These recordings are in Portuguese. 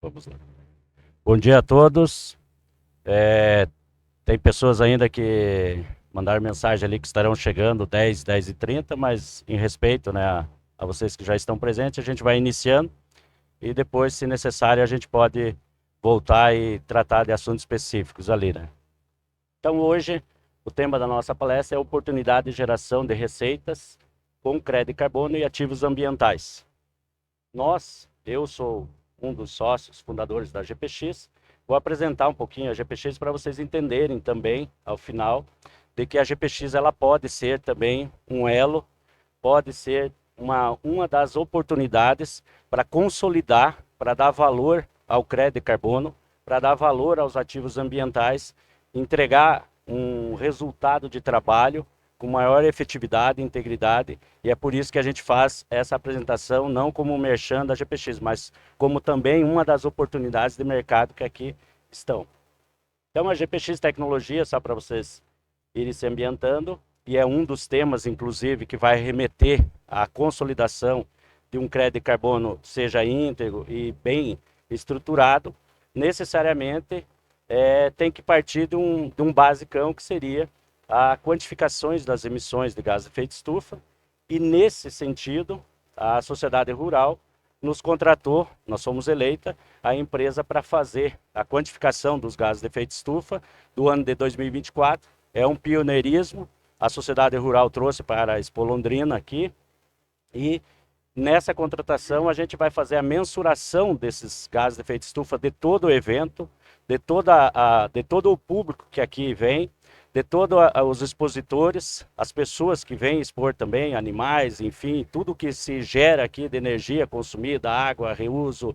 Vamos lá. Bom dia a todos. É, Tem pessoas ainda que mandaram mensagem ali que estarão chegando 10h30, mas em respeito, né, a vocês que já estão presentes, a gente vai iniciando e depois, se necessário, a gente pode voltar e tratar de assuntos específicos ali, né? Então, hoje, o tema da nossa palestra é oportunidade de geração de receitas com crédito carbono e ativos ambientais. Eu sou um dos sócios fundadores da GPX. Vou apresentar um pouquinho a GPX para vocês entenderem também, ao final, de que a GPX ela pode ser também um elo, pode ser uma das oportunidades para consolidar, para dar valor ao crédito de carbono, para dar valor aos ativos ambientais, entregar um resultado de trabalho com maior efetividade e integridade, e é por isso que a gente faz essa apresentação não como um merchan da GPX, mas como também uma das oportunidades de mercado que aqui estão. Então, a GPX Tecnologia, só para vocês irem se ambientando, e é um dos temas, inclusive, que vai remeter à consolidação de um crédito de carbono seja íntegro e bem estruturado, necessariamente tem que partir de um basicão que seria a quantificações das emissões de gás de efeito estufa, e nesse sentido, a sociedade rural nos contratou, nós fomos eleita a empresa para fazer a quantificação dos gases de efeito estufa do ano de 2024. É um pioneirismo, a sociedade rural trouxe para a Expo Londrina aqui, e nessa contratação a gente vai fazer a mensuração desses gases de efeito estufa de todo o evento, de todo o público que aqui vem, de todos os expositores, as pessoas que vêm expor também, animais, enfim, tudo que se gera aqui de energia consumida, água, reuso,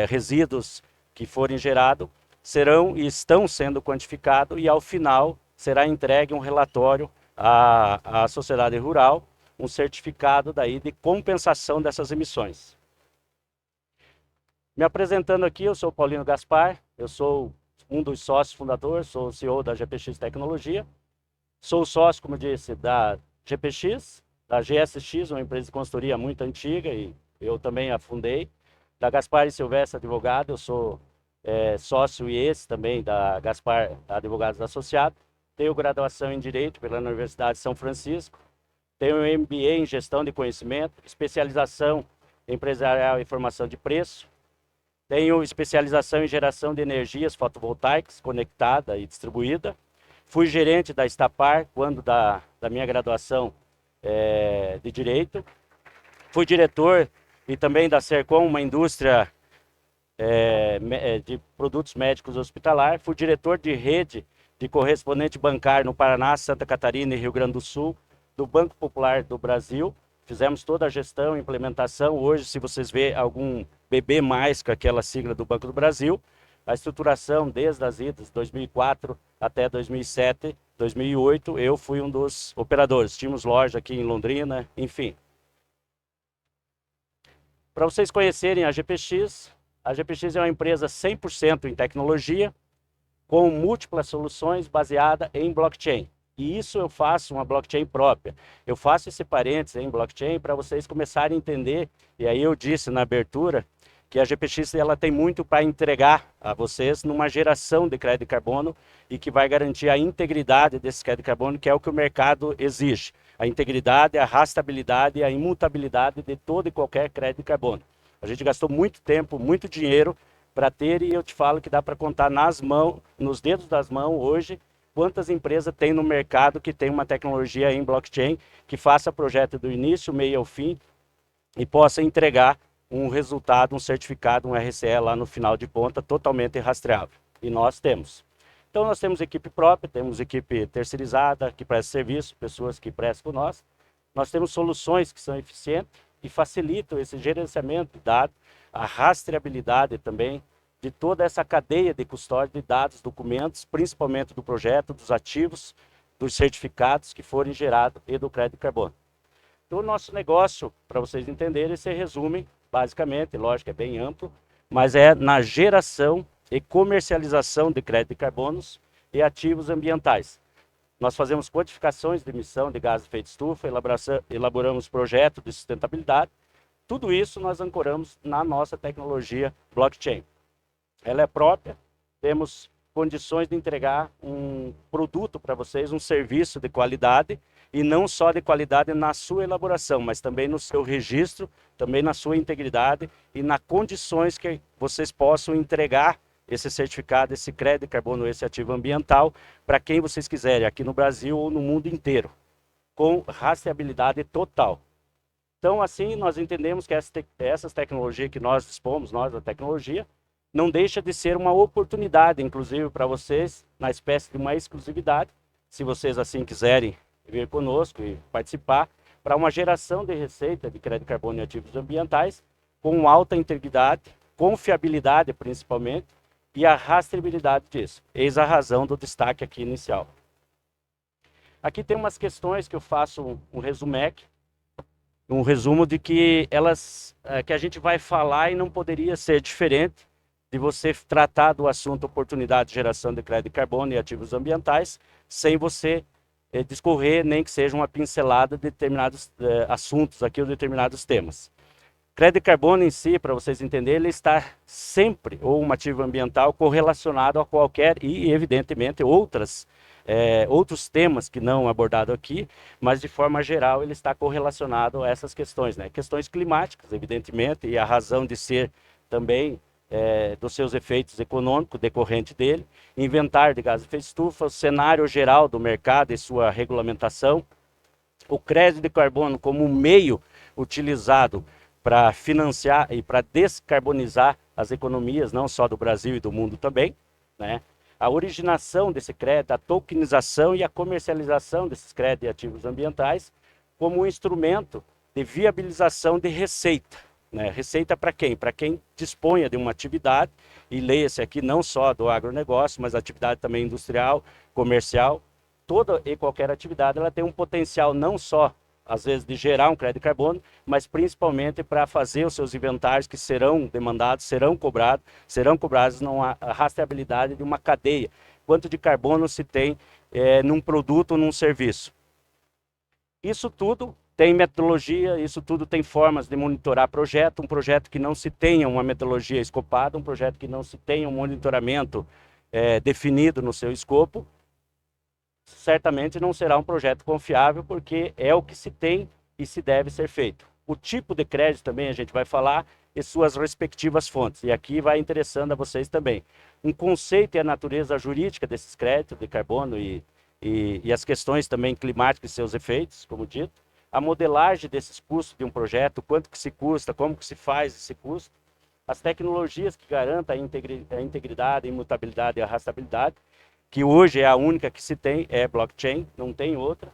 resíduos que forem gerados, serão e estão sendo quantificados, e ao final será entregue um relatório à sociedade rural, um certificado daí de compensação dessas emissões. Me apresentando aqui, eu sou Paulino Gaspar, eu sou um dos sócios fundadores, sou o CEO da GPX Tecnologia, sou sócio, como disse, da GPX, da GSX, uma empresa de consultoria muito antiga, e eu também a fundei, da Gaspar e Silvestre Advogado, eu sou sócio e esse também da Gaspar Advogados Associados, tenho graduação em Direito pela Universidade de São Francisco, tenho MBA em Gestão de Conhecimento, especialização empresarial e formação de preço, tenho especialização em geração de energias fotovoltaicas conectada e distribuída. Fui gerente da Estapar quando da minha graduação de Direito. Fui diretor e também da Sercom, uma indústria de produtos médicos hospitalar. Fui diretor de rede de correspondente bancário no Paraná, Santa Catarina e Rio Grande do Sul, do Banco Popular do Brasil. Fizemos toda a gestão e implementação. Hoje, se vocês verem algum BB+, com aquela sigla do Banco do Brasil, a estruturação desde as idas de 2004 até 2007, 2008, eu fui um dos operadores. Tínhamos loja aqui em Londrina, enfim. Para vocês conhecerem a GPX é uma empresa 100% em tecnologia, com múltiplas soluções baseada em blockchain. E isso eu faço uma blockchain própria. Eu faço esse parênteses em blockchain para vocês começarem a entender, e aí eu disse na abertura, que a GPX ela tem muito para entregar a vocês numa geração de crédito de carbono e que vai garantir a integridade desse crédito de carbono, que é o que o mercado exige. A integridade, a rastreabilidade e a imutabilidade de todo e qualquer crédito de carbono. A gente gastou muito tempo, muito dinheiro para ter, e eu te falo que dá para contar nas mãos, nos dedos das mãos hoje, quantas empresas tem no mercado que tem uma tecnologia em blockchain, que faça projeto do início, meio ao fim, e possa entregar um resultado, um certificado, um RCE lá no final de ponta, totalmente rastreável. E nós temos. Então nós temos equipe própria, temos equipe terceirizada, que presta serviço, pessoas que prestam com nós. Nós temos soluções que são eficientes e facilitam esse gerenciamento de dados, a rastreabilidade também de toda essa cadeia de custódia de dados, documentos, principalmente do projeto, dos ativos, dos certificados que forem gerados e do crédito de carbono. Então, o nosso negócio, para vocês entenderem, se resume basicamente, lógico, é bem amplo, mas é na geração e comercialização de crédito de carbonos e ativos ambientais. Nós fazemos quantificações de emissão de gases de efeito estufa, elaboramos projetos de sustentabilidade. Tudo isso nós ancoramos na nossa tecnologia blockchain. ela é própria, temos condições de entregar um produto para vocês, um serviço de qualidade, e não só de qualidade na sua elaboração, mas também no seu registro, também na sua integridade e nas condições que vocês possam entregar esse certificado, esse crédito de carbono, esse ativo ambiental, para quem vocês quiserem, aqui no Brasil ou no mundo inteiro, com rastreabilidade total. Então, assim, nós entendemos que essas tecnologias que nós dispomos, nós da tecnologia, não deixa de ser uma oportunidade, inclusive, para vocês, na espécie de uma exclusividade, se vocês assim quiserem vir conosco e participar, para uma geração de receita de crédito de carbono e ativos ambientais, com alta integridade, confiabilidade principalmente, e a rastreabilidade disso. Eis a razão do destaque aqui inicial. Aqui tem umas questões que eu faço um resumec, um resumo de que que a gente vai falar e não poderia ser diferente de você tratar do assunto oportunidade de geração de crédito de carbono e ativos ambientais, sem você discorrer, nem que seja uma pincelada de determinados assuntos aqui ou determinados temas. Crédito de carbono em si, para vocês entenderem, ele está sempre, ou um ativo ambiental, correlacionado a qualquer, e evidentemente outros temas que não abordados aqui, mas de forma geral ele está correlacionado a essas questões, né? Questões climáticas, evidentemente, e a razão de ser também dos seus efeitos econômicos decorrente dele, inventário de gases de efeito estufa, o cenário geral do mercado e sua regulamentação, o crédito de carbono como um meio utilizado para financiar e para descarbonizar as economias, não só do Brasil e do mundo também, né? A originação desse crédito, a tokenização e a comercialização desses créditos e ativos ambientais como um instrumento de viabilização de receita. Né? Receita para quem? Para quem disponha de uma atividade, e leia-se aqui não só do agronegócio, mas atividade também industrial, comercial. Toda e qualquer atividade ela tem um potencial não só, às vezes, de gerar um crédito de carbono, mas principalmente para fazer os seus inventários que serão demandados, serão cobrados numa rastreabilidade de uma cadeia. Quanto de carbono se tem num produto ou num serviço. Isso tudo tem metodologia, isso tudo tem formas de monitorar projeto, um projeto que não se tenha uma metodologia escopada, um projeto que não se tenha um monitoramento definido no seu escopo, certamente não será um projeto confiável, porque é o que se tem e se deve ser feito. O tipo de crédito também a gente vai falar e suas respectivas fontes, e aqui vai interessando a vocês também. Um conceito e a natureza jurídica desses créditos de carbono e as questões também climáticas e seus efeitos, como dito. A modelagem desses custos de um projeto, quanto que se custa, como que se faz esse custo, as tecnologias que garantem a integridade, a imutabilidade e a rastreabilidade, que hoje é a única que se tem, é blockchain, não tem outra.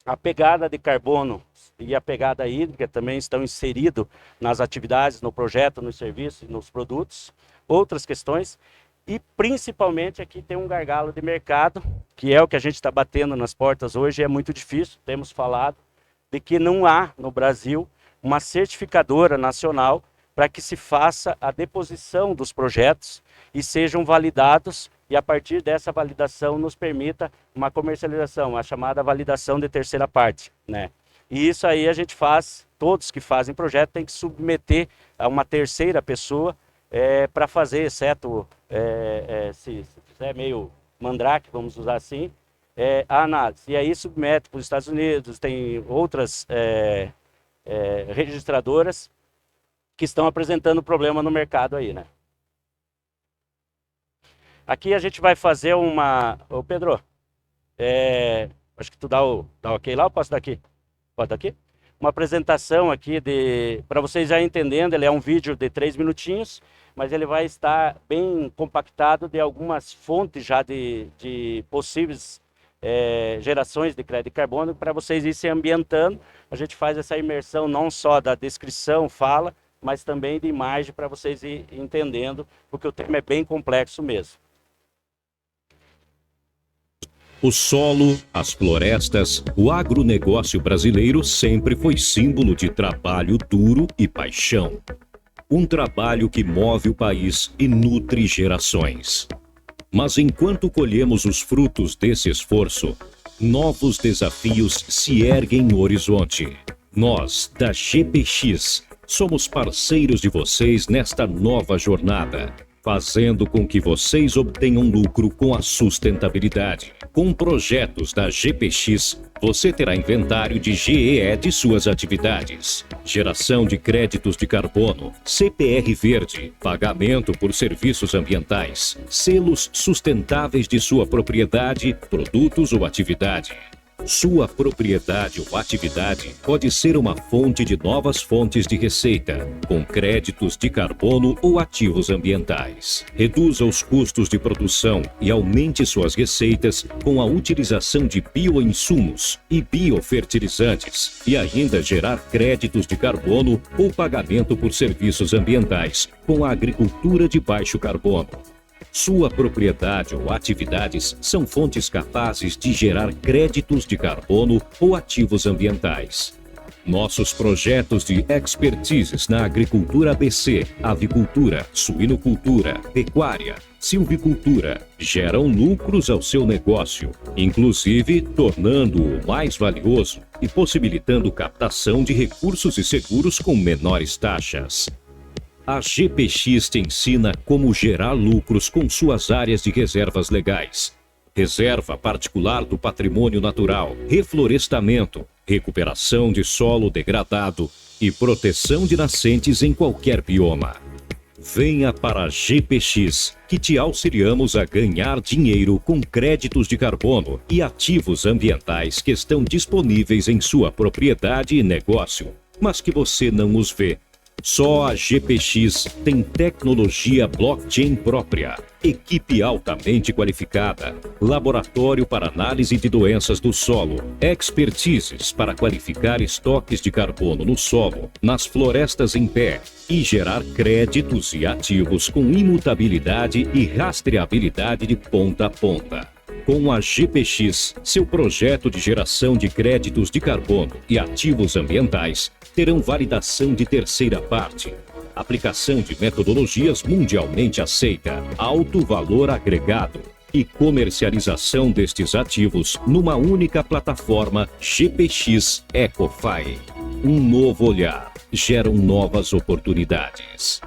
A pegada de carbono e a pegada hídrica também estão inseridos nas atividades, no projeto, nos serviços, nos produtos. Outras questões, e principalmente aqui tem um gargalo de mercado, que é o que a gente está batendo nas portas hoje, é muito difícil, temos falado, de que não há no Brasil uma certificadora nacional para que se faça a deposição dos projetos e sejam validados, e a partir dessa validação nos permita uma comercialização, a chamada validação de terceira parte, né? E isso aí a gente faz, todos que fazem projeto têm que submeter a uma terceira pessoa para fazer, exceto se fizer meio mandrake, vamos usar assim, a análise. E aí submete para os Estados Unidos, tem outras registradoras que estão apresentando problema no mercado aí, né? Aqui a gente vai fazer uma... Ô Pedro, acho que tu dá o ok lá ou posso dar aqui? Pode dar aqui? Uma apresentação aqui para vocês já entendendo, ele é um vídeo de 3 minutinhos, mas ele vai estar bem compactado de algumas fontes já de possíveis gerações de crédito de carbono, para vocês irem se ambientando. A gente faz essa imersão não só da descrição, fala, mas também de imagem para vocês irem entendendo, porque o tema é bem complexo mesmo. O solo, as florestas, o agronegócio brasileiro sempre foi símbolo de trabalho duro e paixão. Um trabalho que move o país e nutre gerações. Mas enquanto colhemos os frutos desse esforço, novos desafios se erguem no horizonte. Nós, da GPX, somos parceiros de vocês nesta nova jornada. fazendo com que vocês obtenham lucro com a sustentabilidade. Com projetos da GPX, você terá inventário de GEE de suas atividades, geração de créditos de carbono, CPR verde, pagamento por serviços ambientais, selos sustentáveis de sua propriedade, produtos ou atividade. Sua propriedade ou atividade pode ser uma fonte de novas fontes de receita, com créditos de carbono ou ativos ambientais. Reduza os custos de produção e aumente suas receitas com a utilização de bioinsumos e biofertilizantes e ainda gerar créditos de carbono ou pagamento por serviços ambientais com a agricultura de baixo carbono. Sua propriedade ou atividades são fontes capazes de gerar créditos de carbono ou ativos ambientais. Nossos projetos de expertises na agricultura ABC, avicultura, suinocultura, pecuária, silvicultura geram lucros ao seu negócio, inclusive tornando-o mais valioso e possibilitando captação de recursos e seguros com menores taxas. A GPX te ensina como gerar lucros com suas áreas de reservas legais. Reserva particular do patrimônio natural, reflorestamento, recuperação de solo degradado e proteção de nascentes em qualquer bioma. Venha para a GPX, que te auxiliamos a ganhar dinheiro com créditos de carbono e ativos ambientais que estão disponíveis em sua propriedade e negócio, mas que você não os vê. Só a GPX tem tecnologia blockchain própria, equipe altamente qualificada, laboratório para análise de doenças do solo, expertises para qualificar estoques de carbono no solo, nas florestas em pé e gerar créditos e ativos com imutabilidade e rastreabilidade de ponta a ponta. Com a GPX, seu projeto de geração de créditos de carbono e ativos ambientais terão validação de terceira parte, aplicação de metodologias mundialmente aceita, alto valor agregado e comercialização destes ativos numa única plataforma GPX EcoFi. Um novo olhar geram novas oportunidades.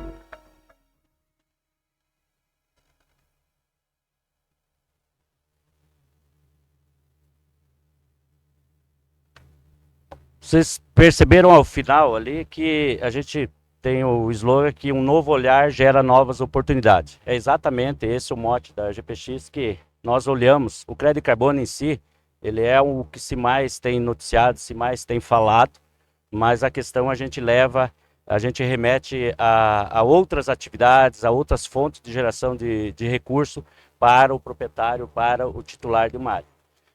Vocês perceberam ao final ali que a gente tem o slogan que um novo olhar gera novas oportunidades. É exatamente esse o mote da GPX, que nós olhamos. O crédito de carbono em si, ele é o que se mais tem noticiado, se mais tem falado, mas a questão a gente remete a outras atividades, a outras fontes de geração de recurso para o proprietário, para o titular de uma área.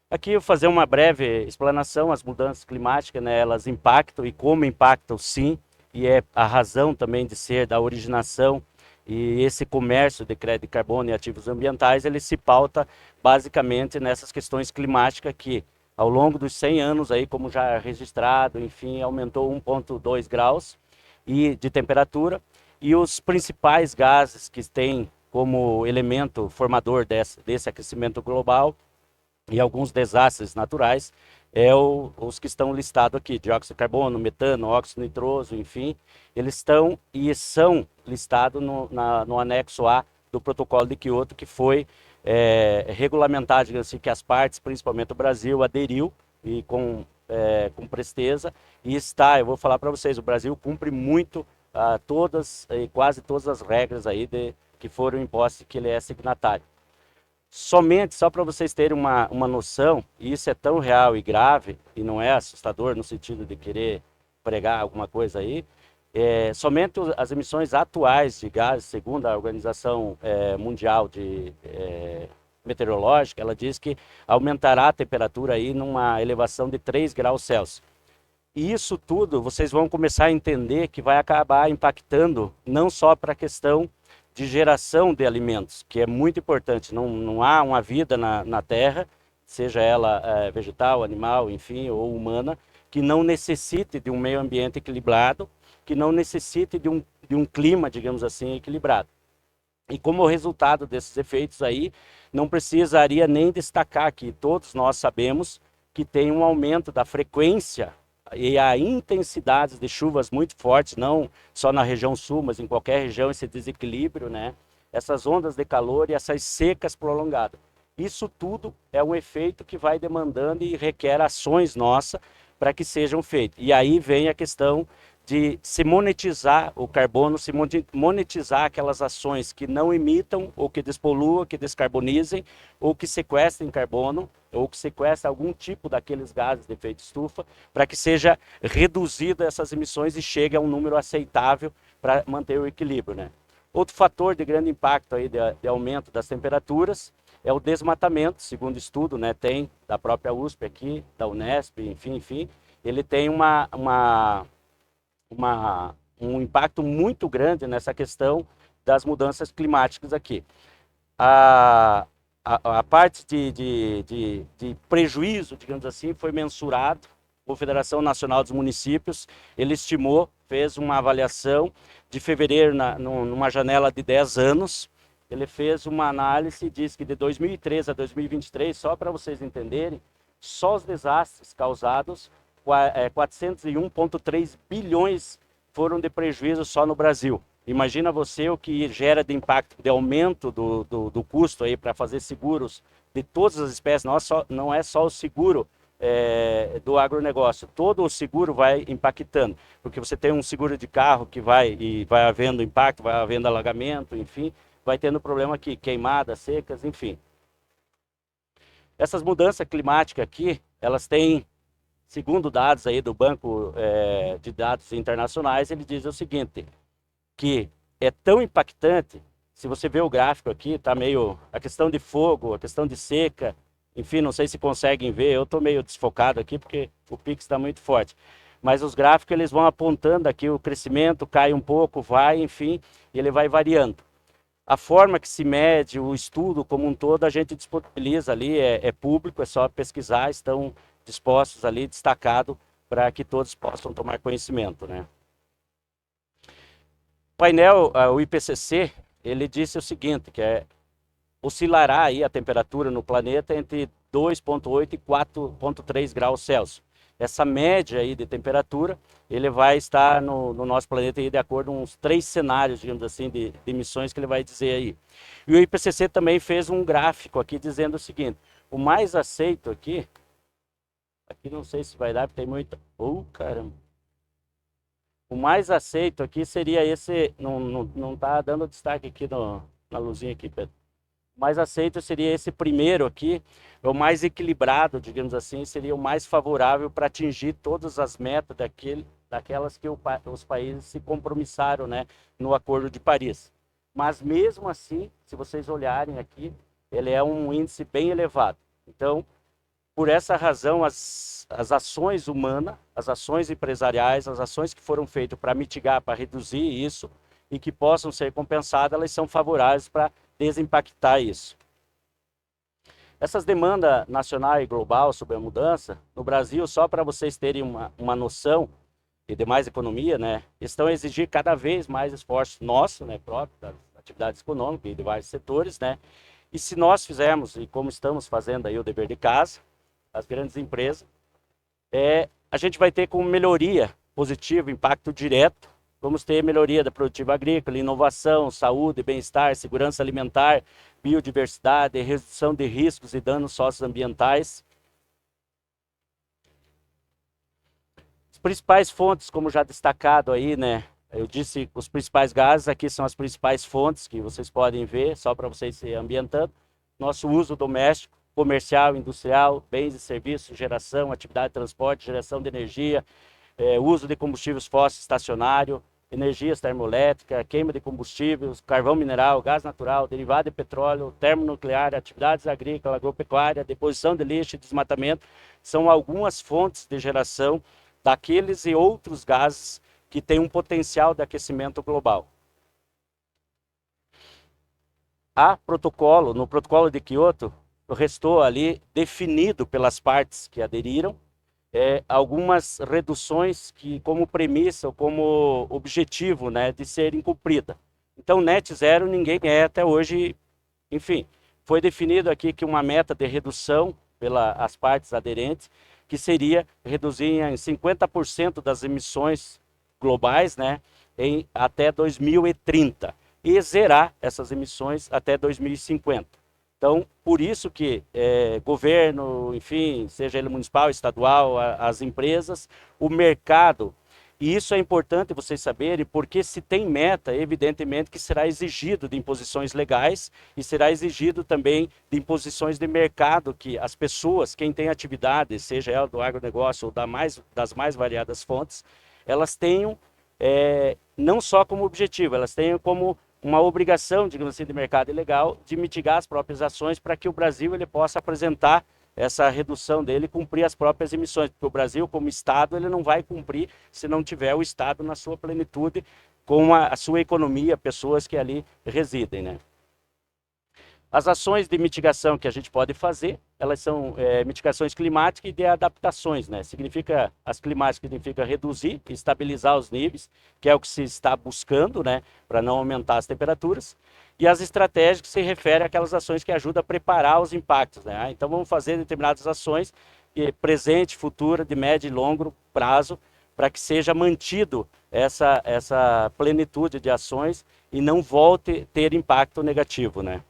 Aqui eu vou fazer uma breve explanação. As mudanças climáticas, né, elas impactam e como impactam sim, e é a razão também de ser da originação e esse comércio de crédito de carbono e ativos ambientais, ele se pauta basicamente nessas questões climáticas que ao longo dos 100 anos, aí, como já registrado, enfim, aumentou 1,2 graus de temperatura, e os principais gases que têm como elemento formador desse aquecimento global e alguns desastres naturais, os que estão listados aqui: dióxido de carbono, metano, óxido nitroso, enfim, eles estão e são listados no anexo A do protocolo de Kyoto, que foi regulamentado, digamos assim, que as partes, principalmente o Brasil, aderiu e com presteza, e eu vou falar para vocês, o Brasil cumpre muito quase todas as regras aí que foram impostas, que ele é signatário. Somente, só para vocês terem uma noção, e isso é tão real e grave, e não é assustador no sentido de querer pregar alguma coisa aí, somente as emissões atuais de gases, segundo a Organização Mundial Meteorológica, ela diz que aumentará a temperatura aí numa elevação de 3 graus Celsius. E isso tudo, vocês vão começar a entender que vai acabar impactando não só para a questão de geração de alimentos, que é muito importante. Não há uma vida na Terra, seja ela vegetal, animal, enfim, ou humana, que não necessite de um meio ambiente equilibrado, que não necessite de um clima, digamos assim, equilibrado. E como resultado desses efeitos aí, não precisaria nem destacar que todos nós sabemos que tem um aumento da frequência e a intensidade de chuvas muito fortes, não só na região sul, mas em qualquer região, esse desequilíbrio, né, essas ondas de calor e essas secas prolongadas. Isso tudo é um efeito que vai demandando e requer ações nossas para que sejam feitas. E aí vem a questão de se monetizar o carbono, se monetizar aquelas ações que não emitam, ou que despoluam, que descarbonizem, ou que sequestrem carbono, ou que sequestrem algum tipo daqueles gases de efeito estufa, para que seja reduzida essas emissões e chegue a um número aceitável para manter o equilíbrio, né? Outro fator de grande impacto aí de aumento das temperaturas é o desmatamento, segundo estudo, né, tem da própria USP aqui, da Unesp, enfim, ele tem um impacto muito grande nessa questão das mudanças climáticas aqui. A parte de prejuízo, digamos assim, foi mensurado. A Confederação Nacional dos Municípios, ele estimou, fez uma avaliação de fevereiro, numa janela de 10 anos, ele fez uma análise e diz que de 2013 a 2023, só para vocês entenderem, só os desastres causados, 401,3 bilhões foram de prejuízo só no Brasil. Imagina você o que gera de impacto de aumento do custo aí para fazer seguros de todas as espécies, não é só o seguro do agronegócio, todo o seguro vai impactando, porque você tem um seguro de carro que vai havendo impacto, vai havendo alagamento, enfim, vai tendo problema aqui, queimadas, secas, enfim. Essas mudanças climáticas aqui, elas têm, segundo dados aí do Banco de Dados Internacionais, ele diz o seguinte, que é tão impactante, se você vê o gráfico aqui, tá meio, a questão de fogo, a questão de seca, enfim, não sei se conseguem ver, eu estou meio desfocado aqui porque o Pix está muito forte. Mas os gráficos eles vão apontando aqui o crescimento, cai um pouco, vai, enfim, e ele vai variando. A forma que se mede, o estudo como um todo, a gente disponibiliza ali, é público, é só pesquisar, estão dispostos ali, destacado, para que todos possam tomar conhecimento, né? O painel, o IPCC, ele disse o seguinte, que oscilará aí a temperatura no planeta entre 2,8 e 4,3 graus Celsius. Essa média aí de temperatura, ele vai estar no nosso planeta aí de acordo com uns 3 cenários, digamos assim, de emissões que ele vai dizer aí. E o IPCC também fez um gráfico aqui dizendo o seguinte, o mais aceito aqui não sei se vai dar, porque tem muito... caramba! O mais aceito aqui seria esse, não está dando destaque aqui na luzinha aqui, Pedro. O mais aceito seria esse primeiro aqui, é o mais equilibrado, digamos assim, seria o mais favorável para atingir todas as metas daquelas que os países se compromissaram, né, no Acordo de Paris. Mas mesmo assim, se vocês olharem aqui, ele é um índice bem elevado. Então, por essa razão, as ações humanas, as ações empresariais, as ações que foram feitas para mitigar, para reduzir isso e que possam ser compensadas, elas são favoráveis para desimpactar isso. Essas demandas nacional e global sobre a mudança, no Brasil, só para vocês terem uma noção, e demais economia, né, estão a exigir cada vez mais esforços nossos, né, próprios, das atividades econômicas e de vários setores, né, e se nós fizermos, e como estamos fazendo aí o dever de casa, as grandes empresas, a gente vai ter como melhoria positiva, impacto direto, vamos ter melhoria da produtividade agrícola, inovação, saúde, bem-estar, segurança alimentar, biodiversidade, redução de riscos e danos socioambientais. As principais fontes, como já destacado aí, né? Eu disse os principais gases, aqui são as principais fontes que vocês podem ver, só para vocês se ambientando. Nosso uso doméstico, comercial, industrial, bens e serviços, geração, atividade de transporte, geração de energia, uso de combustíveis fósseis estacionário, energias termoelétricas, queima de combustíveis, carvão mineral, gás natural, derivado de petróleo, termonuclear, atividades agrícolas, agropecuária, deposição de lixo e desmatamento, são algumas fontes de geração daqueles e outros gases que têm um potencial de aquecimento global. No protocolo de Kyoto, restou ali definido pelas partes que aderiram algumas reduções que, como premissa ou como objetivo, né, de serem cumpridas. Então, net zero ninguém até hoje, enfim, foi definido aqui que uma meta de redução pelas partes aderentes, que seria reduzir em 50% das emissões globais, né, até 2030. e zerar essas emissões até 2050. Então, por isso que governo, enfim, seja ele municipal, estadual, as empresas, o mercado, e isso é importante vocês saberem, porque se tem meta, evidentemente que será exigido de imposições legais e será exigido também de imposições de mercado, que as pessoas, quem tem atividade, seja ela do agronegócio ou das mais variadas fontes, elas tenham não só como objetivo, elas tenham como uma obrigação, digamos assim, de mercado legal, de mitigar as próprias ações para que o Brasil ele possa apresentar essa redução dele, cumprir as próprias emissões, porque o Brasil, como Estado, ele não vai cumprir se não tiver o Estado na sua plenitude, com a sua economia, pessoas que ali residem, né? As ações de mitigação que a gente pode fazer, elas são mitigações climáticas e de adaptações, né? As climáticas significa reduzir e estabilizar os níveis, que é o que se está buscando, né? Para não aumentar as temperaturas. E as estratégicas se referem àquelas ações que ajudam a preparar os impactos, né? Então vamos fazer determinadas ações, presente, futura, de médio e longo prazo, para que seja mantido essa plenitude de ações e não volte a ter impacto negativo, né?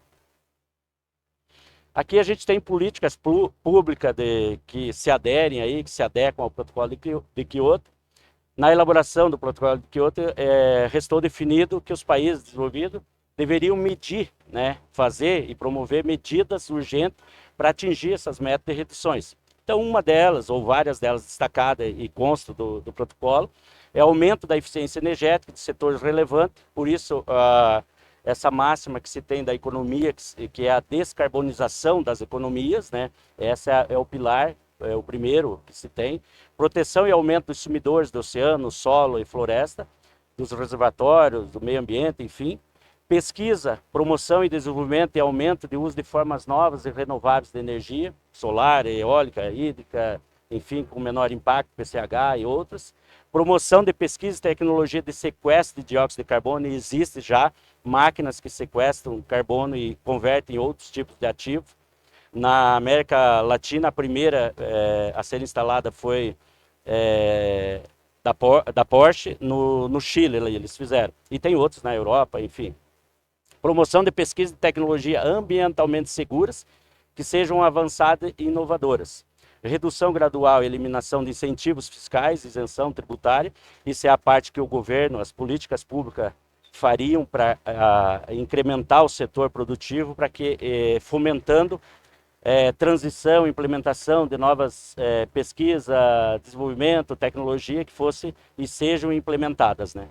Aqui a gente tem políticas públicas que se aderem aí, que se adequam ao protocolo de Kyoto. Na elaboração do protocolo de Kyoto, restou definido que os países desenvolvidos deveriam medir, né, fazer e promover medidas urgentes para atingir essas metas de reduções. Então, uma delas, ou várias delas destacadas e consta do protocolo, é o aumento da eficiência energética de setores relevantes, por isso essa máxima que se tem da economia, que é a descarbonização das economias, né? Essa é o pilar, é o primeiro que se tem. Proteção e aumento dos sumidores do oceano, solo e floresta, dos reservatórios, do meio ambiente, enfim. Pesquisa, promoção e desenvolvimento e aumento de uso de formas novas e renováveis de energia, solar, eólica, hídrica, enfim, com menor impacto, PCH e outras. Promoção de pesquisa e tecnologia de sequestro de dióxido de carbono, e existe já máquinas que sequestram carbono e convertem em outros tipos de ativos. Na América Latina, a primeira a ser instalada foi da Porsche, no Chile, eles fizeram. E tem outros na Europa, enfim. Promoção de pesquisa e tecnologia ambientalmente seguras, que sejam avançadas e inovadoras. Redução gradual e eliminação de incentivos fiscais, isenção tributária. Isso é a parte que o governo, as políticas públicas fariam para incrementar o setor produtivo, para que fomentando transição, implementação de novas pesquisa, desenvolvimento, tecnologia que fosse e sejam implementadas, né?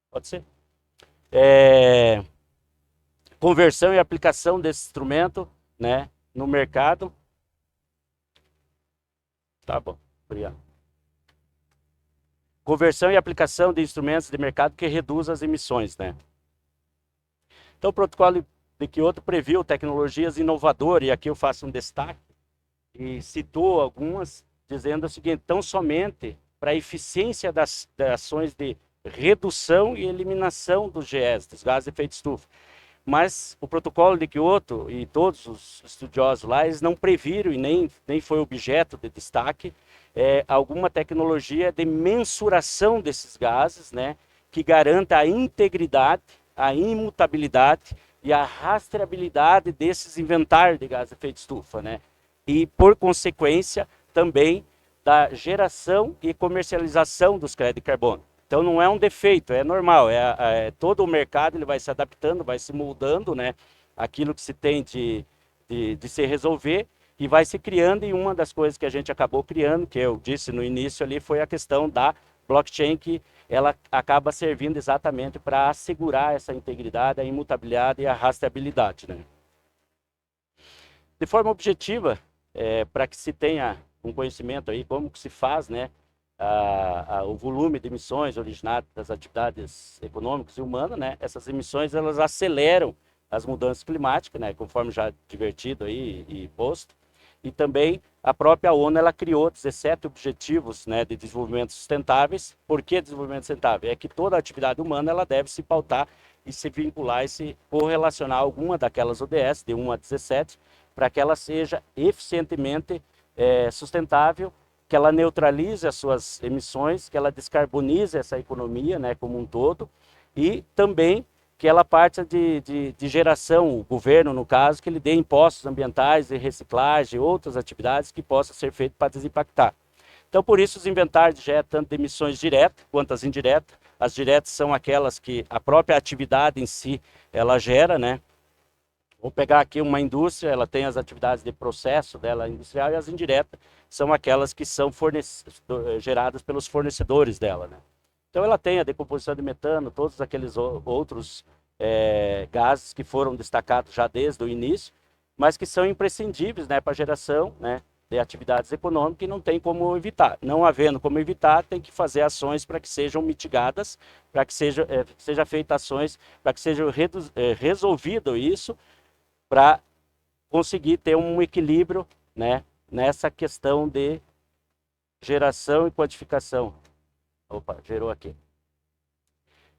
Pode ser. Conversão e aplicação desse instrumento, né, no mercado. Tá bom, obrigado. Conversão e aplicação de instrumentos de mercado que reduz as emissões, né? Então, o protocolo de Kyoto previu tecnologias inovadoras, e aqui eu faço um destaque, e citou algumas, dizendo o seguinte: tão somente para a eficiência das ações de redução e eliminação dos GEs, dos gases de efeito estufa. Mas o protocolo de Kyoto e todos os estudiosos lá, eles não previram e nem foi objeto de destaque alguma tecnologia de mensuração desses gases, né, que garanta a integridade, a imutabilidade e a rastreabilidade desses inventários de gases de efeito estufa, né, e por consequência também da geração e comercialização dos créditos de carbono. Então não é um defeito, é normal, todo o mercado ele vai se adaptando, vai se moldando, né, aquilo que se tem de se resolver, e vai se criando, e uma das coisas que a gente acabou criando, que eu disse no início ali, foi a questão da blockchain, que ela acaba servindo exatamente para assegurar essa integridade, a imutabilidade e a rastreabilidade, né. De forma objetiva, para que se tenha um conhecimento aí, como que se faz, né, o volume de emissões originadas das atividades econômicas e humanas, né? Essas emissões elas aceleram as mudanças climáticas, né? Conforme já divertido aí e posto. E também a própria ONU ela criou 17 objetivos, né, de desenvolvimento sustentáveis. Por que desenvolvimento sustentável? É que toda atividade humana ela deve se pautar e se vincular e se correlacionar a alguma daquelas ODS, de 1 a 17, para que ela seja eficientemente sustentável, que ela neutralize as suas emissões, que ela descarbonize essa economia, né, como um todo, e também que ela parte de geração, o governo, no caso, que ele dê impostos ambientais e reciclagem, outras atividades que possam ser feitas para desimpactar. Então, por isso, os inventários de GE, tanto de emissões diretas quanto as indiretas. As diretas são aquelas que a própria atividade em si, ela gera, né? Vou pegar aqui uma indústria, ela tem as atividades de processo dela industrial, e as indiretas são aquelas que são geradas pelos fornecedores dela, né? Então ela tem a decomposição de metano, todos aqueles outros gases que foram destacados já desde o início, mas que são imprescindíveis, né, para a geração, né, de atividades econômicas, e não tem como evitar. Não havendo como evitar, tem que fazer ações para que sejam mitigadas, para que seja feita ações, para que seja resolvido isso, para conseguir ter um equilíbrio, né, nessa questão de geração e quantificação. Opa, gerou aqui.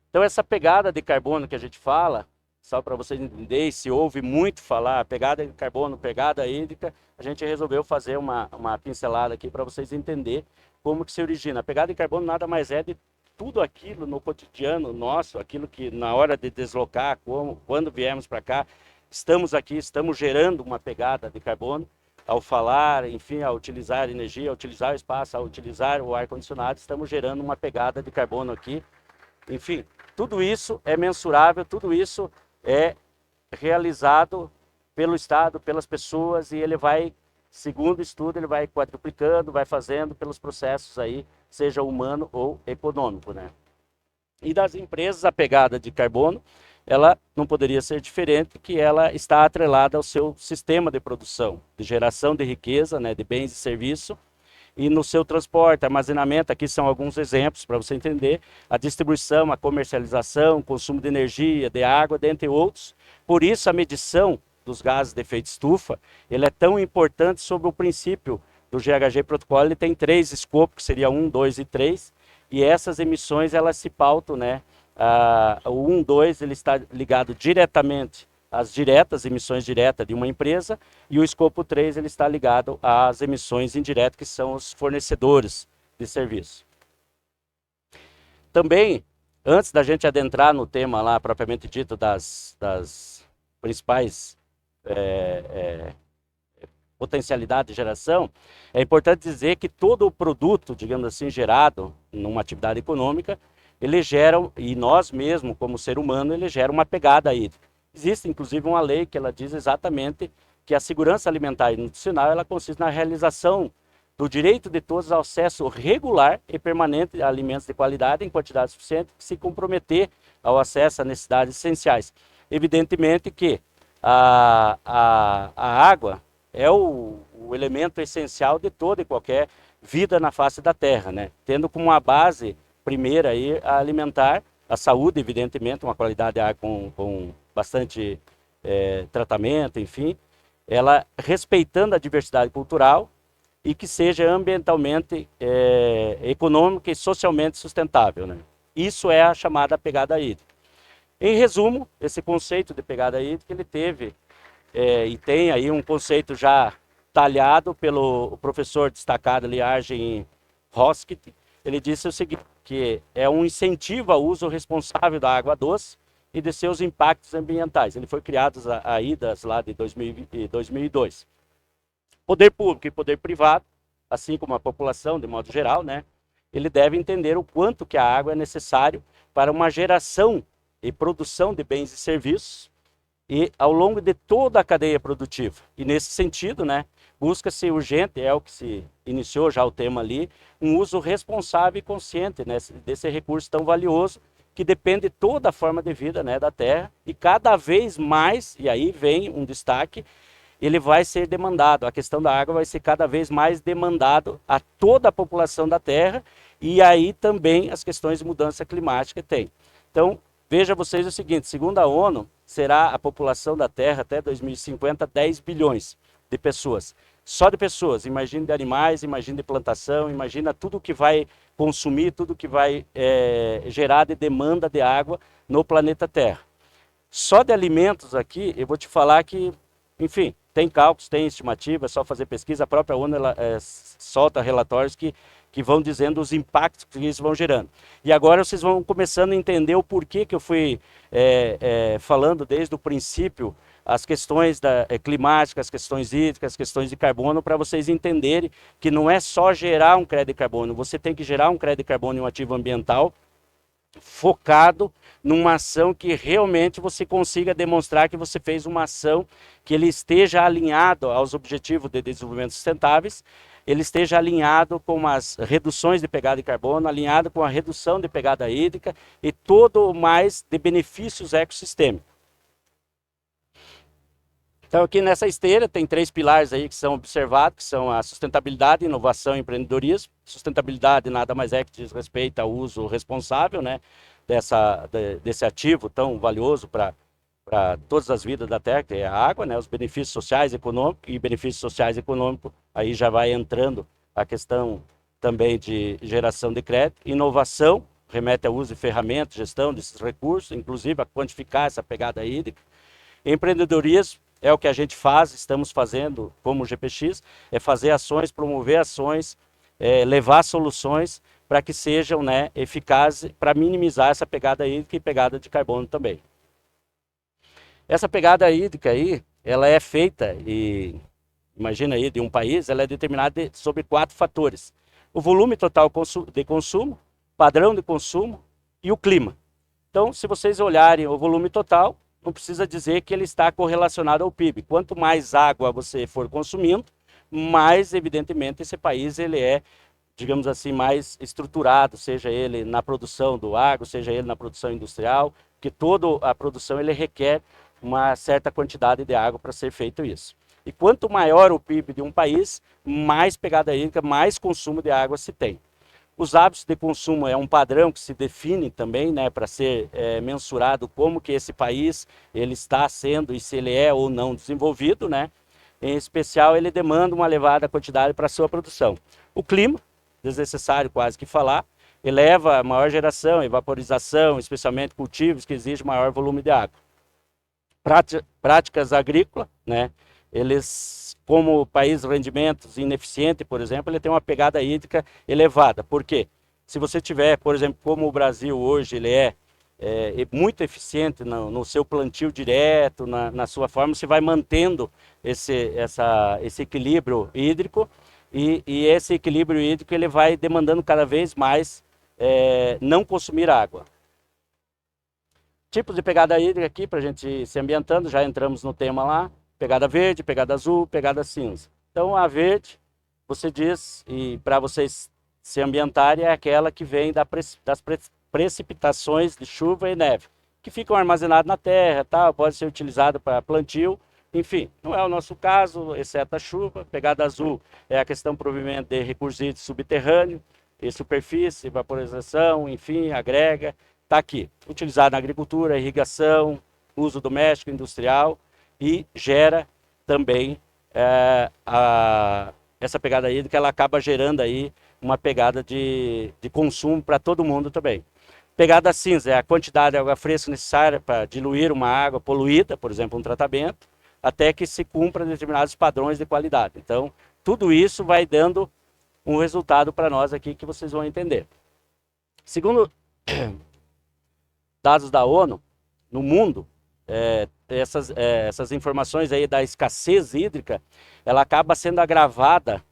Então essa pegada de carbono que a gente fala, só para vocês entenderem, se ouve muito falar, pegada de carbono, pegada hídrica, a gente resolveu fazer uma pincelada aqui para vocês entenderem como que se origina. A pegada de carbono nada mais é de tudo aquilo no cotidiano nosso, aquilo que na hora de deslocar, quando viemos para cá, estamos aqui, estamos gerando uma pegada de carbono. Ao falar, enfim, ao utilizar energia, ao utilizar o espaço, ao utilizar o ar-condicionado, estamos gerando uma pegada de carbono aqui. Enfim, tudo isso é mensurável, tudo isso é realizado pelo Estado, pelas pessoas, e ele vai, segundo o estudo, ele vai quadruplicando, vai fazendo pelos processos aí, seja humano ou econômico, né? E das empresas, a pegada de carbono, ela não poderia ser diferente, que ela está atrelada ao seu sistema de produção, de geração de riqueza, né, de bens e serviços, e no seu transporte, armazenamento. Aqui são alguns exemplos para você entender: a distribuição, a comercialização, consumo de energia, de água, dentre outros. Por isso a medição dos gases de efeito estufa, ele é tão importante sobre o princípio do GHG Protocolo. Ele tem 3 escopos, que seria 1, 2 e 3, e essas emissões elas se pautam, né? O 1, 2, ele está ligado diretamente às emissões diretas de uma empresa, e o escopo 3 ele está ligado às emissões indiretas, que são os fornecedores de serviço. Também, antes da gente adentrar no tema lá propriamente dito das principais potencialidades de geração, é importante dizer que todo o produto, digamos assim, gerado numa atividade econômica, ele gera, e nós mesmos, como ser humano, ele gera uma pegada hídrica. Existe, inclusive, uma lei que ela diz exatamente que a segurança alimentar e nutricional, ela consiste na realização do direito de todos ao acesso regular e permanente a alimentos de qualidade em quantidade suficiente, que se comprometer ao acesso a necessidades essenciais. Evidentemente que a água é o elemento essencial de toda e qualquer vida na face da Terra, né? Tendo como uma base primeira aí a alimentar, a saúde, evidentemente, uma qualidade de água com bastante tratamento, enfim, ela respeitando a diversidade cultural e que seja ambientalmente, econômica e socialmente sustentável, né? Isso é a chamada pegada hídrica. Em resumo, esse conceito de pegada hídrica, ele teve e tem aí um conceito já talhado pelo professor destacado ali, Arjen Hoskett. Ele disse o seguinte, que é um incentivo ao uso responsável da água doce e de seus impactos ambientais. Ele foi criado a IDAS lá de 2002. Poder público e poder privado, assim como a população de modo geral, né, ele deve entender o quanto que a água é necessário para uma geração e produção de bens e serviços e ao longo de toda a cadeia produtiva. E nesse sentido, né, busca-se urgente, é o que se iniciou já o tema ali, um uso responsável e consciente, né, desse recurso tão valioso que depende de toda a forma de vida, né, da Terra, e cada vez mais, e aí vem um destaque, ele vai ser demandado, a questão da água vai ser cada vez mais demandado a toda a população da Terra, e aí também as questões de mudança climática tem. Então, veja vocês o seguinte, segundo a ONU, será a população da Terra até 2050 10 bilhões de pessoas. Só de pessoas, imagine de animais, imagine de plantação, imagina tudo que vai consumir, tudo que vai gerar de demanda de água no planeta Terra. Só de alimentos aqui, eu vou te falar que, enfim, tem cálculos, tem estimativa, é só fazer pesquisa, a própria ONU ela, solta relatórios que que vão dizendo os impactos que eles vão gerando. E agora vocês vão começando a entender o porquê que eu fui falando desde o princípio as questões climáticas, as questões hídricas, as questões de carbono, para vocês entenderem que não é só gerar um crédito de carbono, você tem que gerar um crédito de carbono e um ativo ambiental focado numa ação que realmente você consiga demonstrar que você fez uma ação que ele esteja alinhado aos objetivos de desenvolvimento sustentáveis, ele esteja alinhado com as reduções de pegada de carbono, alinhado com a redução de pegada hídrica e todo o mais de benefícios ecossistêmicos. Então aqui nessa esteira tem 3 pilares aí que são observados, que são a sustentabilidade, inovação e empreendedorismo. Sustentabilidade nada mais é que diz respeito ao uso responsável, né, desse ativo tão valioso para todas as vidas da Terra, que é a água, né, os benefícios sociais e econômicos, e benefícios sociais e econômicos, aí já vai entrando a questão também de geração de crédito. Inovação remete ao uso de ferramentas, gestão desses recursos, inclusive a quantificar essa pegada hídrica. Empreendedorismo é o que a gente faz, estamos fazendo como GPX, é fazer ações, promover ações, levar soluções para que sejam, né, eficazes para minimizar essa pegada hídrica e pegada de carbono também. Essa pegada hídrica aí, ela é feita, e imagina aí, de um país, ela é determinada sobre 4 fatores. O volume total de consumo, padrão de consumo e o clima. Então, se vocês olharem o volume total, não precisa dizer que ele está correlacionado ao PIB. Quanto mais água você for consumindo, mais, evidentemente, esse país ele é, digamos assim, mais estruturado, seja ele na produção do agro, seja ele na produção industrial, porque toda a produção ele requer uma certa quantidade de água para ser feito isso. E quanto maior o PIB de um país, mais pegada hídrica, mais consumo de água se tem. Os hábitos de consumo é um padrão que se define também, né, para ser mensurado como que esse país ele está sendo e se ele é ou não desenvolvido, né? Em especial, ele demanda uma elevada quantidade para a sua produção. O clima, desnecessário quase que falar, eleva a maior geração, evaporização, especialmente cultivos que exigem maior volume de água. Práticas agrícolas, né? Eles, como país de rendimentos ineficiente, por exemplo, ele tem uma pegada hídrica elevada. Por quê? Se você tiver, por exemplo, como o Brasil hoje, ele é muito eficiente no seu plantio direto, na sua forma, você vai mantendo esse equilíbrio hídrico e esse equilíbrio hídrico ele vai demandando cada vez mais não consumir água. Tipos de pegada hídrica aqui, para a gente se ambientando, já entramos no tema lá. Pegada verde, pegada azul, pegada cinza. Então a verde, você diz, e para vocês se ambientarem, é aquela que vem das precipitações de chuva e neve, que ficam armazenadas na terra, tal, pode ser utilizado para plantio, enfim, não é o nosso caso, exceto a chuva. Pegada azul é a questão provimento de recursos hídricos subterrâneos, e superfície, vaporização, enfim, agrega, está aqui. Utilizado na agricultura, irrigação, uso doméstico, industrial, e gera também essa pegada hídrica, ela acaba gerando aí uma pegada de consumo para todo mundo também. Pegada cinza é a quantidade de água fresca necessária para diluir uma água poluída, por exemplo, um tratamento, até que se cumpra determinados padrões de qualidade. Então, tudo isso vai dando um resultado para nós aqui que vocês vão entender. Segundo dados da ONU, no mundo, essas informações aí da escassez hídrica, ela acaba sendo agravada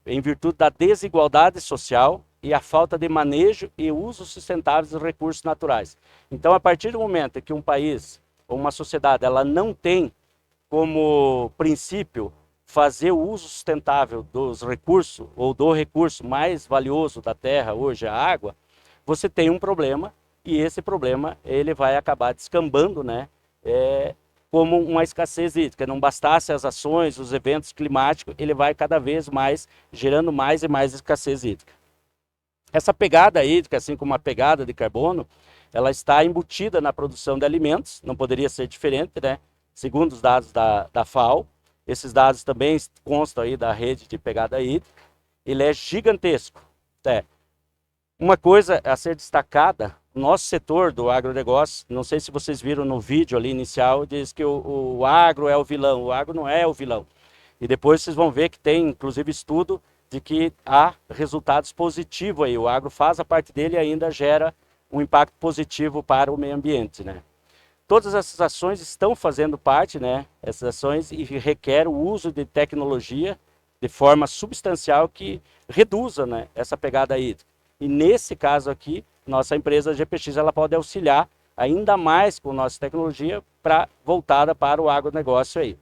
em virtude da desigualdade social e a falta de manejo e uso sustentáveis dos recursos naturais. Então, a partir do momento em que um país ou uma sociedade ela não tem como princípio fazer o uso sustentável dos recursos ou do recurso mais valioso da terra hoje, a água, você tem um problema e esse problema ele vai acabar descambando, né? Como uma escassez hídrica. Não bastasse as ações, os eventos climáticos, ele vai cada vez mais gerando mais e mais escassez hídrica. Essa pegada hídrica, assim como a pegada de carbono, ela está embutida na produção de alimentos, não poderia ser diferente, né? Segundo os dados da FAO, esses dados também constam aí da rede de pegada hídrica, ele é gigantesco. Uma coisa a ser destacada, nosso setor do agronegócio, não sei se vocês viram no vídeo ali inicial, diz que o agro é o vilão. O agro não é o vilão. E depois vocês vão ver que tem, inclusive, estudo de que há resultados positivos aí. O agro faz a parte dele e ainda gera um impacto positivo para o meio ambiente, né? Todas essas ações estão fazendo parte, né? Essas ações e requer o uso de tecnologia de forma substancial que reduza, né, essa pegada hídrica. E nesse caso aqui, nossa empresa GPX ela pode auxiliar ainda mais com nossa tecnologia voltada para o agronegócio aí.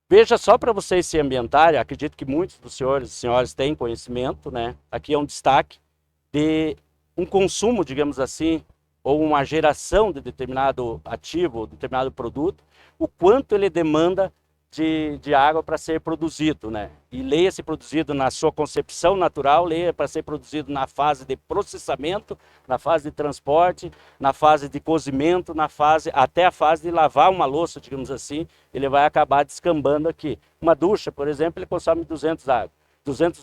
Veja só para vocês se ambientarem, acredito que muitos dos senhores e senhoras têm conhecimento, né? Aqui é um destaque de um consumo, digamos assim, ou uma geração de determinado ativo, determinado produto, o quanto ele demanda de água para ser produzido, né? E leia-se produzido na sua concepção natural, leia para ser produzido na fase de processamento, na fase de transporte, na fase de cozimento, até a fase de lavar uma louça, digamos assim, ele vai acabar descambando aqui. Uma ducha, por exemplo, ele consome 200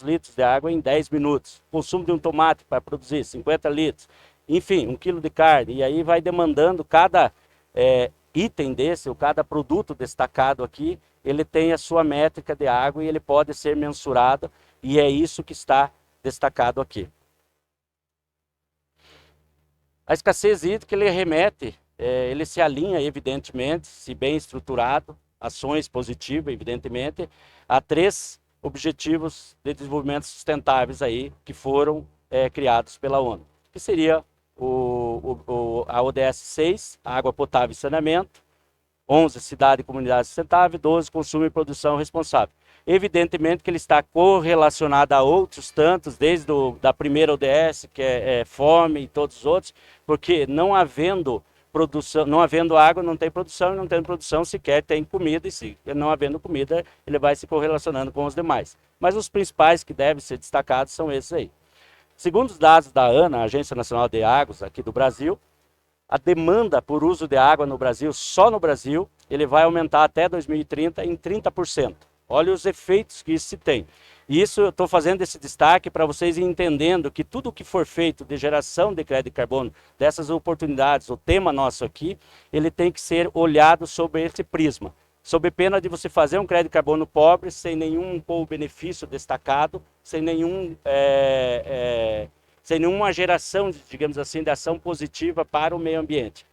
litros de água em 10 minutos. O consumo de um tomate para produzir 50 litros. Enfim, 1 quilo de carne. E aí vai demandando cada item desse, ou cada produto destacado aqui, ele tem a sua métrica de água e ele pode ser mensurado, e é isso que está destacado aqui. A escassez hídrica, ele remete, ele se alinha, evidentemente, se bem estruturado, ações positivas, evidentemente, a 3 objetivos de desenvolvimento sustentáveis aí, que foram criados pela ONU, que seria a ODS 6, água potável e saneamento, 11, cidade e comunidade sustentável, 12, consumo e produção responsável. Evidentemente que ele está correlacionado a outros tantos, desde da primeira ODS, que é fome e todos os outros, porque não havendo produção, não havendo água, não tem produção, e não tendo produção sequer tem comida, e se não havendo comida, ele vai se correlacionando com os demais. Mas os principais que devem ser destacados são esses aí. Segundo os dados da ANA, Agência Nacional de Águas aqui do Brasil, a demanda por uso de água no Brasil, só no Brasil, ele vai aumentar até 2030 em 30%. Olha os efeitos que isso se tem. E isso eu estou fazendo esse destaque para vocês entendendo que tudo que for feito de geração de crédito de carbono, dessas oportunidades, o tema nosso aqui, ele tem que ser olhado sob esse prisma. Sob pena de você fazer um crédito de carbono pobre, sem nenhum benefício destacado, sem nenhuma geração, digamos assim, de ação positiva para o meio ambiente.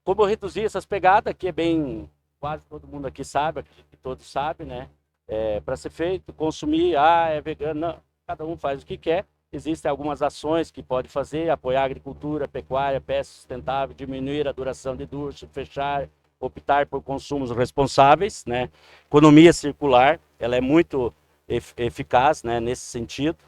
Como reduzir essas pegadas, que é bem, quase todo mundo aqui sabe, acredito que todos sabem, né? Para ser feito, consumir, é vegano, não, cada um faz o que quer. Existem algumas ações que pode fazer, apoiar a agricultura, pecuária, pesca sustentável, diminuir a duração de ducha, fechar, optar por consumos responsáveis, né? Economia circular, ela é muito eficaz, né, nesse sentido.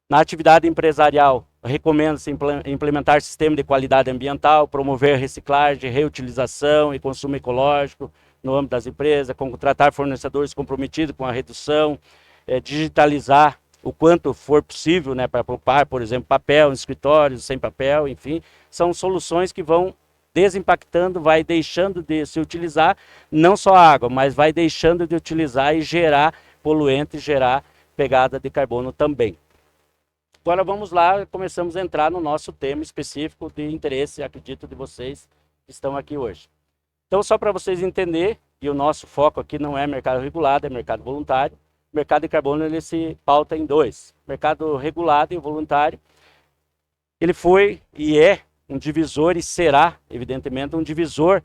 Na atividade empresarial, recomenda-se implementar sistema de qualidade ambiental, promover reciclagem, reutilização e consumo ecológico no âmbito das empresas, contratar fornecedores comprometidos com a redução, digitalizar o quanto for possível, né, para poupar, por exemplo, papel em escritórios, sem papel, enfim, são soluções que vão desimpactando, vai deixando de se utilizar, não só a água, mas vai deixando de utilizar e gerar poluente, gerar pegada de carbono também. Agora vamos lá, começamos a entrar no nosso tema específico de interesse, acredito, de vocês que estão aqui hoje. Então, só para vocês entenderem, e o nosso foco aqui não é mercado regulado, é mercado voluntário. O mercado de carbono ele se pauta em 2. Mercado regulado e voluntário, ele foi e é um divisor e será, evidentemente, um divisor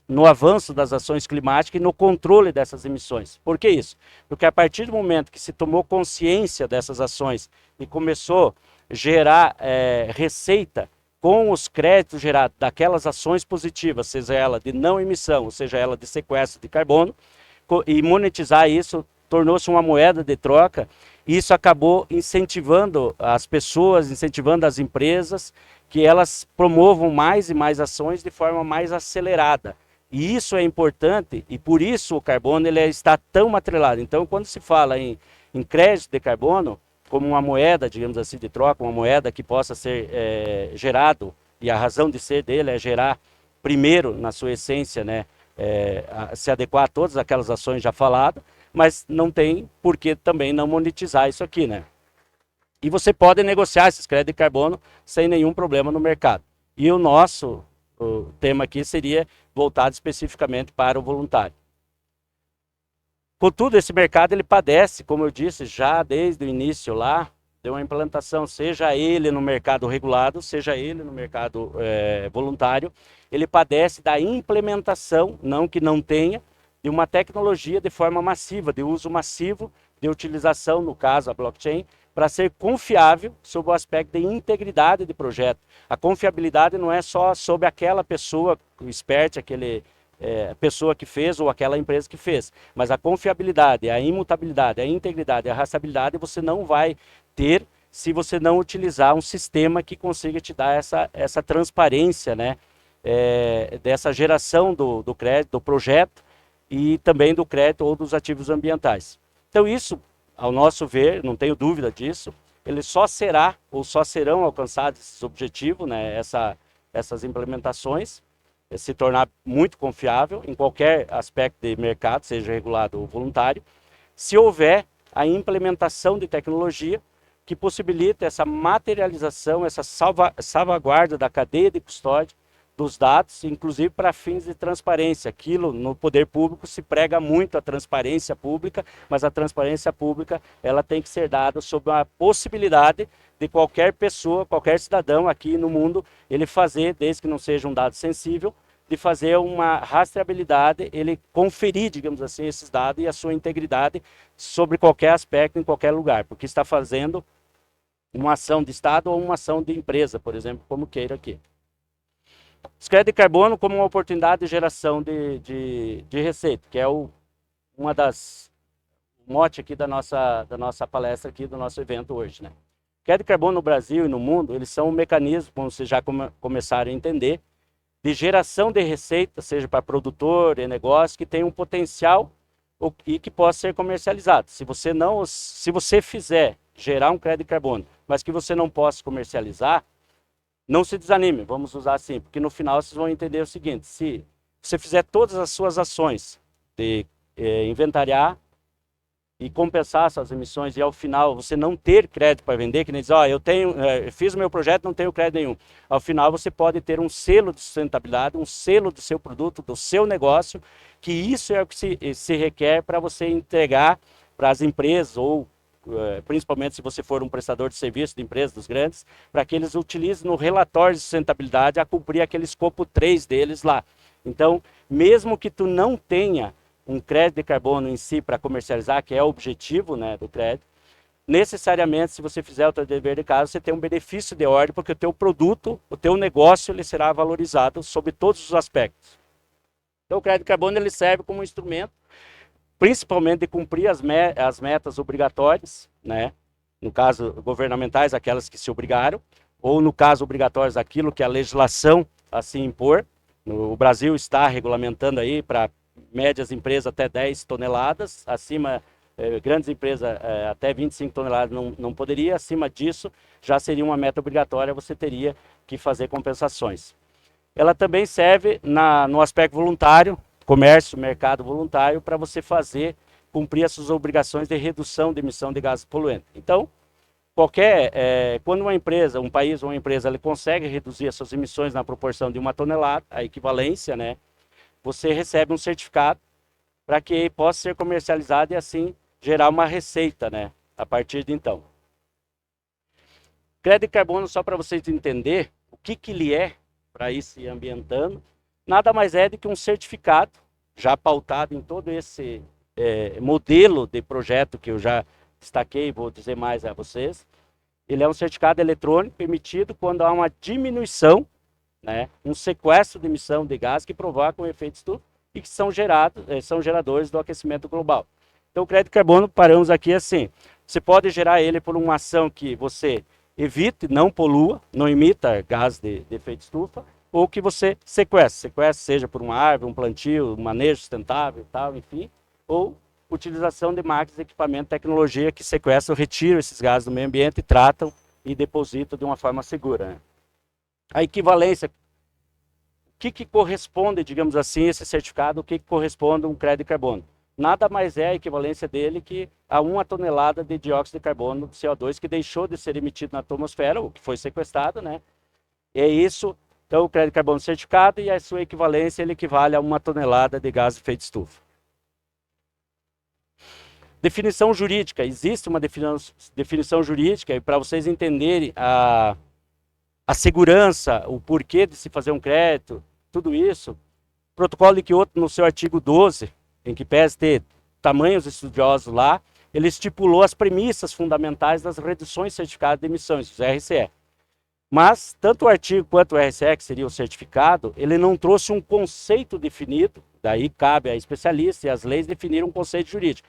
no avanço das ações climáticas e no controle dessas emissões. Por que isso? Porque a partir do momento que se tomou consciência dessas ações e começou a gerar receita com os créditos gerados daquelas ações positivas, seja ela de não emissão, seja ela de sequestro de carbono, e monetizar isso, tornou-se uma moeda de troca, e isso acabou incentivando as pessoas, incentivando as empresas, que elas promovam mais e mais ações de forma mais acelerada. E isso é importante, e por isso o carbono ele está tão atrelado. Então, quando se fala em crédito de carbono, como uma moeda, digamos assim, de troca, uma moeda que possa ser gerado, e a razão de ser dele é gerar, primeiro, na sua essência, né, se adequar a todas aquelas ações já faladas, mas não tem por que também não monetizar isso aqui, né? E você pode negociar esses créditos de carbono sem nenhum problema no mercado. E o nosso tema aqui seria voltado especificamente para o voluntário. Contudo, esse mercado ele padece, como eu disse, já desde o início lá, de uma implantação, seja ele no mercado regulado, seja ele no mercado voluntário, ele padece da implementação, não que não tenha, de uma tecnologia de forma massiva, de uso massivo, de utilização, no caso, a blockchain, para ser confiável sob o aspecto de integridade de projeto. A confiabilidade não é só sobre aquela pessoa, o expert, aquele pessoa que fez ou aquela empresa que fez, mas a confiabilidade, a imutabilidade, a integridade, a rastreabilidade você não vai ter se você não utilizar um sistema que consiga te dar essa transparência, né, dessa geração do crédito, do projeto e também do crédito ou dos ativos ambientais. Então isso, ao nosso ver, não tenho dúvida disso, ele só será ou só serão alcançados esses objetivos, né, essas implementações, se tornar muito confiável em qualquer aspecto de mercado, seja regulado ou voluntário, se houver a implementação de tecnologia que possibilita essa materialização, essa salvaguarda da cadeia de custódia dos dados, inclusive para fins de transparência. Aquilo no poder público se prega muito a transparência pública, mas a transparência pública ela tem que ser dada sob a possibilidade de qualquer pessoa, qualquer cidadão aqui no mundo, ele fazer, desde que não seja um dado sensível, de fazer uma rastreabilidade, ele conferir, digamos assim, esses dados e a sua integridade sobre qualquer aspecto, em qualquer lugar, porque está fazendo uma ação de Estado ou uma ação de empresa, por exemplo, como queira aqui. Os créditos de carbono como uma oportunidade de geração de receita, que é uma das mote aqui da nossa palestra aqui, do nosso evento hoje, né? Crédito de carbono no Brasil e no mundo, eles são um mecanismo, como vocês já começaram a entender, de geração de receita, seja para produtor e negócio, que tem um potencial e que possa ser comercializado. Se você fizer gerar um crédito de carbono, mas que você não possa comercializar, não se desanime, vamos usar assim, porque no final vocês vão entender o seguinte: se você fizer todas as suas ações de inventariar e compensar suas emissões e ao final você não ter crédito para vender, que nem dizer, eu fiz o meu projeto, não tenho crédito nenhum. Ao final você pode ter um selo de sustentabilidade, um selo do seu produto, do seu negócio, que isso é o que se requer para você entregar para as empresas ou principalmente se você for um prestador de serviço de empresas dos grandes, para que eles utilizem no relatório de sustentabilidade a cumprir aquele escopo 3 deles lá. Então, mesmo que tu não tenha um crédito de carbono em si para comercializar, que é o objetivo, né, do crédito, necessariamente, se você fizer o seu dever de casa, você tem um benefício de ordem, porque o teu produto, o teu negócio, ele será valorizado sob todos os aspectos. Então, o crédito de carbono ele serve como um instrumento, principalmente de cumprir as metas obrigatórias, né, no caso governamentais, aquelas que se obrigaram, ou no caso obrigatórias, aquilo que a legislação assim impor. O Brasil está regulamentando aí para médias empresas até 10 toneladas, acima, grandes empresas até 25 toneladas não poderia, acima disso já seria uma meta obrigatória, você teria que fazer compensações. Ela também serve no aspecto voluntário, comércio, mercado voluntário, para você cumprir as suas obrigações de redução de emissão de gases poluentes. Então, quando uma empresa, um país ou uma empresa, ele consegue reduzir as suas emissões na proporção de 1 tonelada, a equivalência, né, você recebe um certificado para que possa ser comercializado e assim gerar uma receita, né, a partir de então. Crédito de carbono, só para vocês entenderem o que ele é, para ir se ambientando, nada mais é do que um certificado, já pautado em todo esse modelo de projeto que eu já destaquei, vou dizer mais a vocês. Ele é um certificado eletrônico emitido quando há uma diminuição, né, um sequestro de emissão de gás que provoca um efeito estufa e que são geradores do aquecimento global. Então, o crédito de carbono, paramos aqui assim, você pode gerar ele por uma ação que você evite, não polua, não emita gás de efeito estufa, ou que você sequestre, seja por uma árvore, um plantio, um manejo sustentável, tal, enfim, ou utilização de máquinas, equipamento, tecnologia que sequestram, retiram esses gases do meio ambiente, tratam e depositam de uma forma segura, né? A equivalência, o que corresponde, digamos assim, esse certificado, o que corresponde a um crédito de carbono? Nada mais é a equivalência dele que a 1 tonelada de dióxido de carbono, de CO2, que deixou de ser emitido na atmosfera, ou que foi sequestrado, né? E é isso, então o crédito de carbono certificado e a sua equivalência, ele equivale a 1 tonelada de gás de efeito estufa. Definição jurídica. Existe uma definição jurídica, e para vocês entenderem a segurança, o porquê de se fazer um crédito, tudo isso, o protocolo de Kyoto, no seu artigo 12, em que pese ter tamanhos estudiosos lá, ele estipulou as premissas fundamentais das reduções certificadas de emissões, os RCE. Mas, tanto o artigo quanto o RCE, que seria o certificado, ele não trouxe um conceito definido, daí cabe a especialistas e as leis definir um conceito jurídico,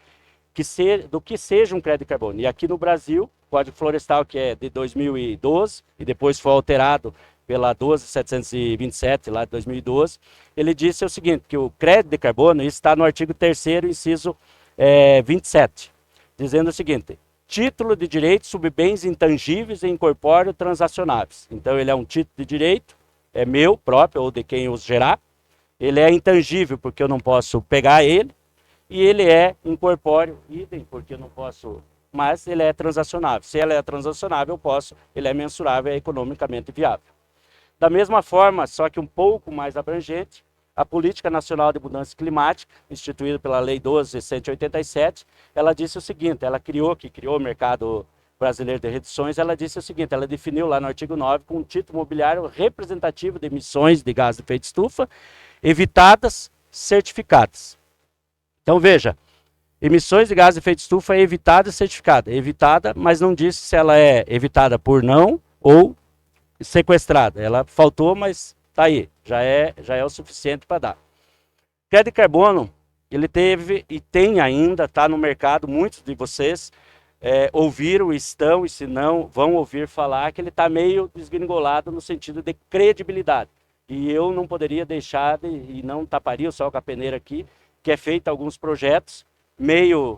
do que seja um crédito de carbono. E aqui no Brasil, o Código Florestal, que é de 2012, e depois foi alterado pela 12.727, lá de 2012, ele disse o seguinte, que o crédito de carbono está no artigo 3º, inciso 27, dizendo o seguinte: título de direito sobre bens intangíveis e incorpóreos transacionáveis. Então ele é um título de direito, é meu próprio ou de quem os gerar, ele é intangível porque eu não posso pegar ele, e ele é incorpóreo, idem, porque eu não posso, mas ele é transacionável. Se ele é transacionável, eu posso, ele é mensurável, é economicamente viável. Da mesma forma, só que um pouco mais abrangente, a Política Nacional de Mudança Climática, instituída pela Lei 12.187, ela disse o seguinte, ela criou o mercado brasileiro de reduções, ela disse o seguinte, ela definiu lá no artigo 9, com um título mobiliário representativo de emissões de gás de efeito estufa, evitadas, certificadas. Então veja, emissões de gás de efeito estufa é evitada e certificada. É evitada, mas não disse se ela é evitada por não ou sequestrada. Ela faltou, mas está aí, já é o suficiente para dar. Crédito de carbono, ele teve e tem ainda, está no mercado, muitos de vocês ouviram, estão, e se não, vão ouvir falar que ele está meio desgringolado no sentido de credibilidade. E eu não poderia deixar, e não taparia o sol com a peneira aqui, que é feito alguns projetos, meio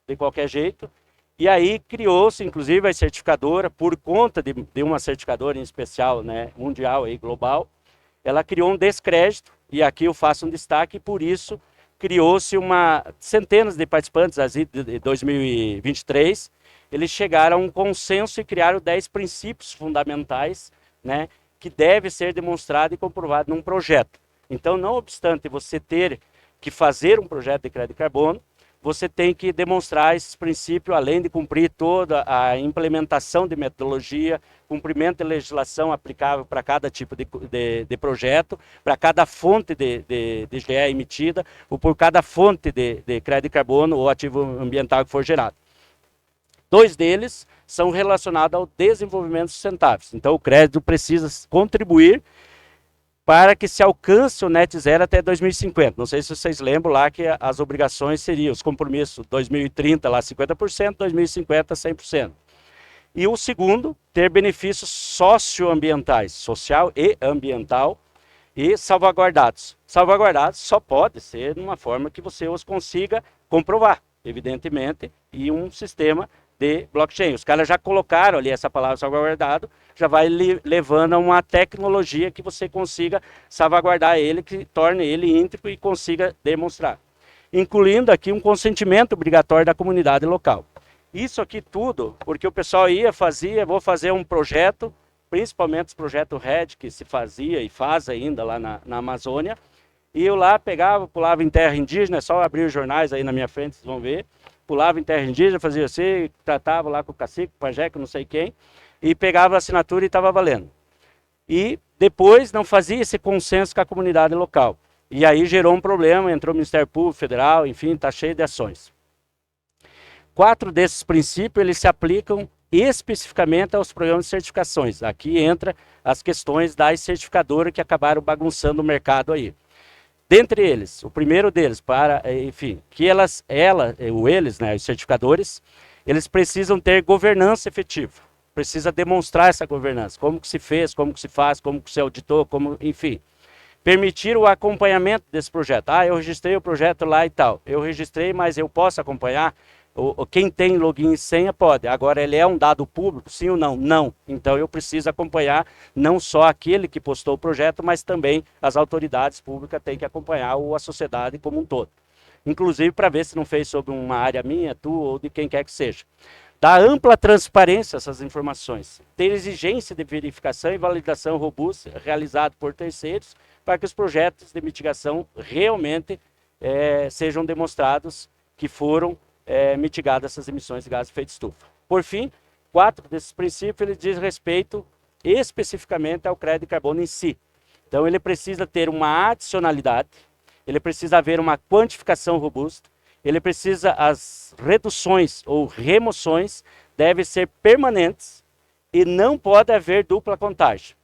de qualquer jeito, e aí criou-se, inclusive, a certificadora, por conta de uma certificadora em especial, né, mundial e global, ela criou um descrédito, e aqui eu faço um destaque, e por isso criou-se centenas de participantes, de 2023, eles chegaram a um consenso e criaram 10 princípios fundamentais, né, que deve ser demonstrado e comprovado num projeto. Então, não obstante você ter que fazer um projeto de crédito de carbono, você tem que demonstrar esses princípios, além de cumprir toda a implementação de metodologia, cumprimento de legislação aplicável para cada tipo de projeto, para cada fonte de GE emitida, ou por cada fonte de crédito de carbono ou ativo ambiental que for gerado. 2 deles são relacionados ao desenvolvimento sustentável. Então, o crédito precisa contribuir para que se alcance o net zero até 2050. Não sei se vocês lembram lá que as obrigações seriam, os compromissos, 2030 lá 50%, 2050 100%. E o segundo, ter benefícios socioambientais, social e ambiental, e salvaguardados. Salvaguardados só pode ser de uma forma que você os consiga comprovar, evidentemente, e um sistema de blockchain. Os caras já colocaram ali essa palavra salvaguardado, já vai levando a uma tecnologia que você consiga salvaguardar ele, que torne ele íntegro e consiga demonstrar. Incluindo aqui um consentimento obrigatório da comunidade local. Isso aqui tudo, porque o pessoal vou fazer um projeto, principalmente os projetos RED, que se fazia e faz ainda lá na Amazônia, e eu lá pegava, pulava em terra indígena, é só abrir os jornais aí na minha frente, vocês vão ver, pulava em terra indígena, fazia assim, tratava lá com o cacique, com o pajé, com não sei quem, e pegava a assinatura e estava valendo. E depois não fazia esse consenso com a comunidade local. E aí gerou um problema, entrou o Ministério Público Federal, enfim, está cheio de ações. 4 desses princípios, eles se aplicam especificamente aos programas de certificações. Aqui entra as questões das certificadoras que acabaram bagunçando o mercado aí. Dentre eles, o primeiro deles, enfim, que eles, né, os certificadores, eles precisam ter governança efetiva. Precisa demonstrar essa governança, como que se fez, como que se faz, como que se auditou, enfim. Permitir o acompanhamento desse projeto. Eu registrei o projeto lá e tal. Eu registrei, mas eu posso acompanhar? Quem tem login e senha pode. Agora, ele é um dado público, sim ou não? Não. Então, eu preciso acompanhar não só aquele que postou o projeto, mas também as autoridades públicas têm que acompanhar a sociedade como um todo. Inclusive, para ver se não fez sobre uma área minha, tua ou de quem quer que seja. Dar ampla transparência a essas informações. Ter exigência de verificação e validação robusta realizada por terceiros para que os projetos de mitigação realmente sejam demonstrados que foram mitigadas essas emissões de gases de efeito estufa. Por fim, 4 desses princípios ele diz respeito especificamente ao crédito de carbono em si. Então ele precisa ter uma adicionalidade, ele precisa haver uma quantificação robusta, ele precisa, as reduções ou remoções devem ser permanentes e não pode haver dupla contagem.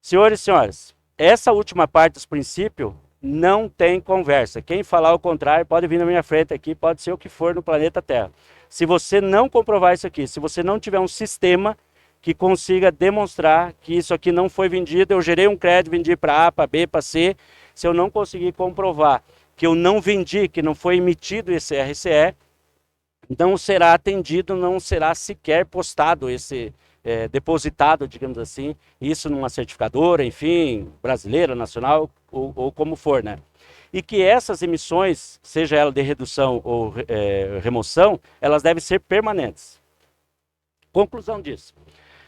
Senhores e senhoras, essa última parte dos princípios não tem conversa. Quem falar o contrário pode vir na minha frente aqui, pode ser o que for no planeta Terra. Se você não comprovar isso aqui, se você não tiver um sistema que consiga demonstrar que isso aqui não foi vendido, eu gerei um crédito, vendi para A, para B, para C, se eu não conseguir comprovar que eu não vendi, que não foi emitido esse RCE, não será atendido, não será sequer postado esse depositado, digamos assim, isso numa certificadora, enfim, brasileira, nacional, ou como for, né? E que essas emissões, seja ela de redução ou remoção, elas devem ser permanentes. Conclusão disso.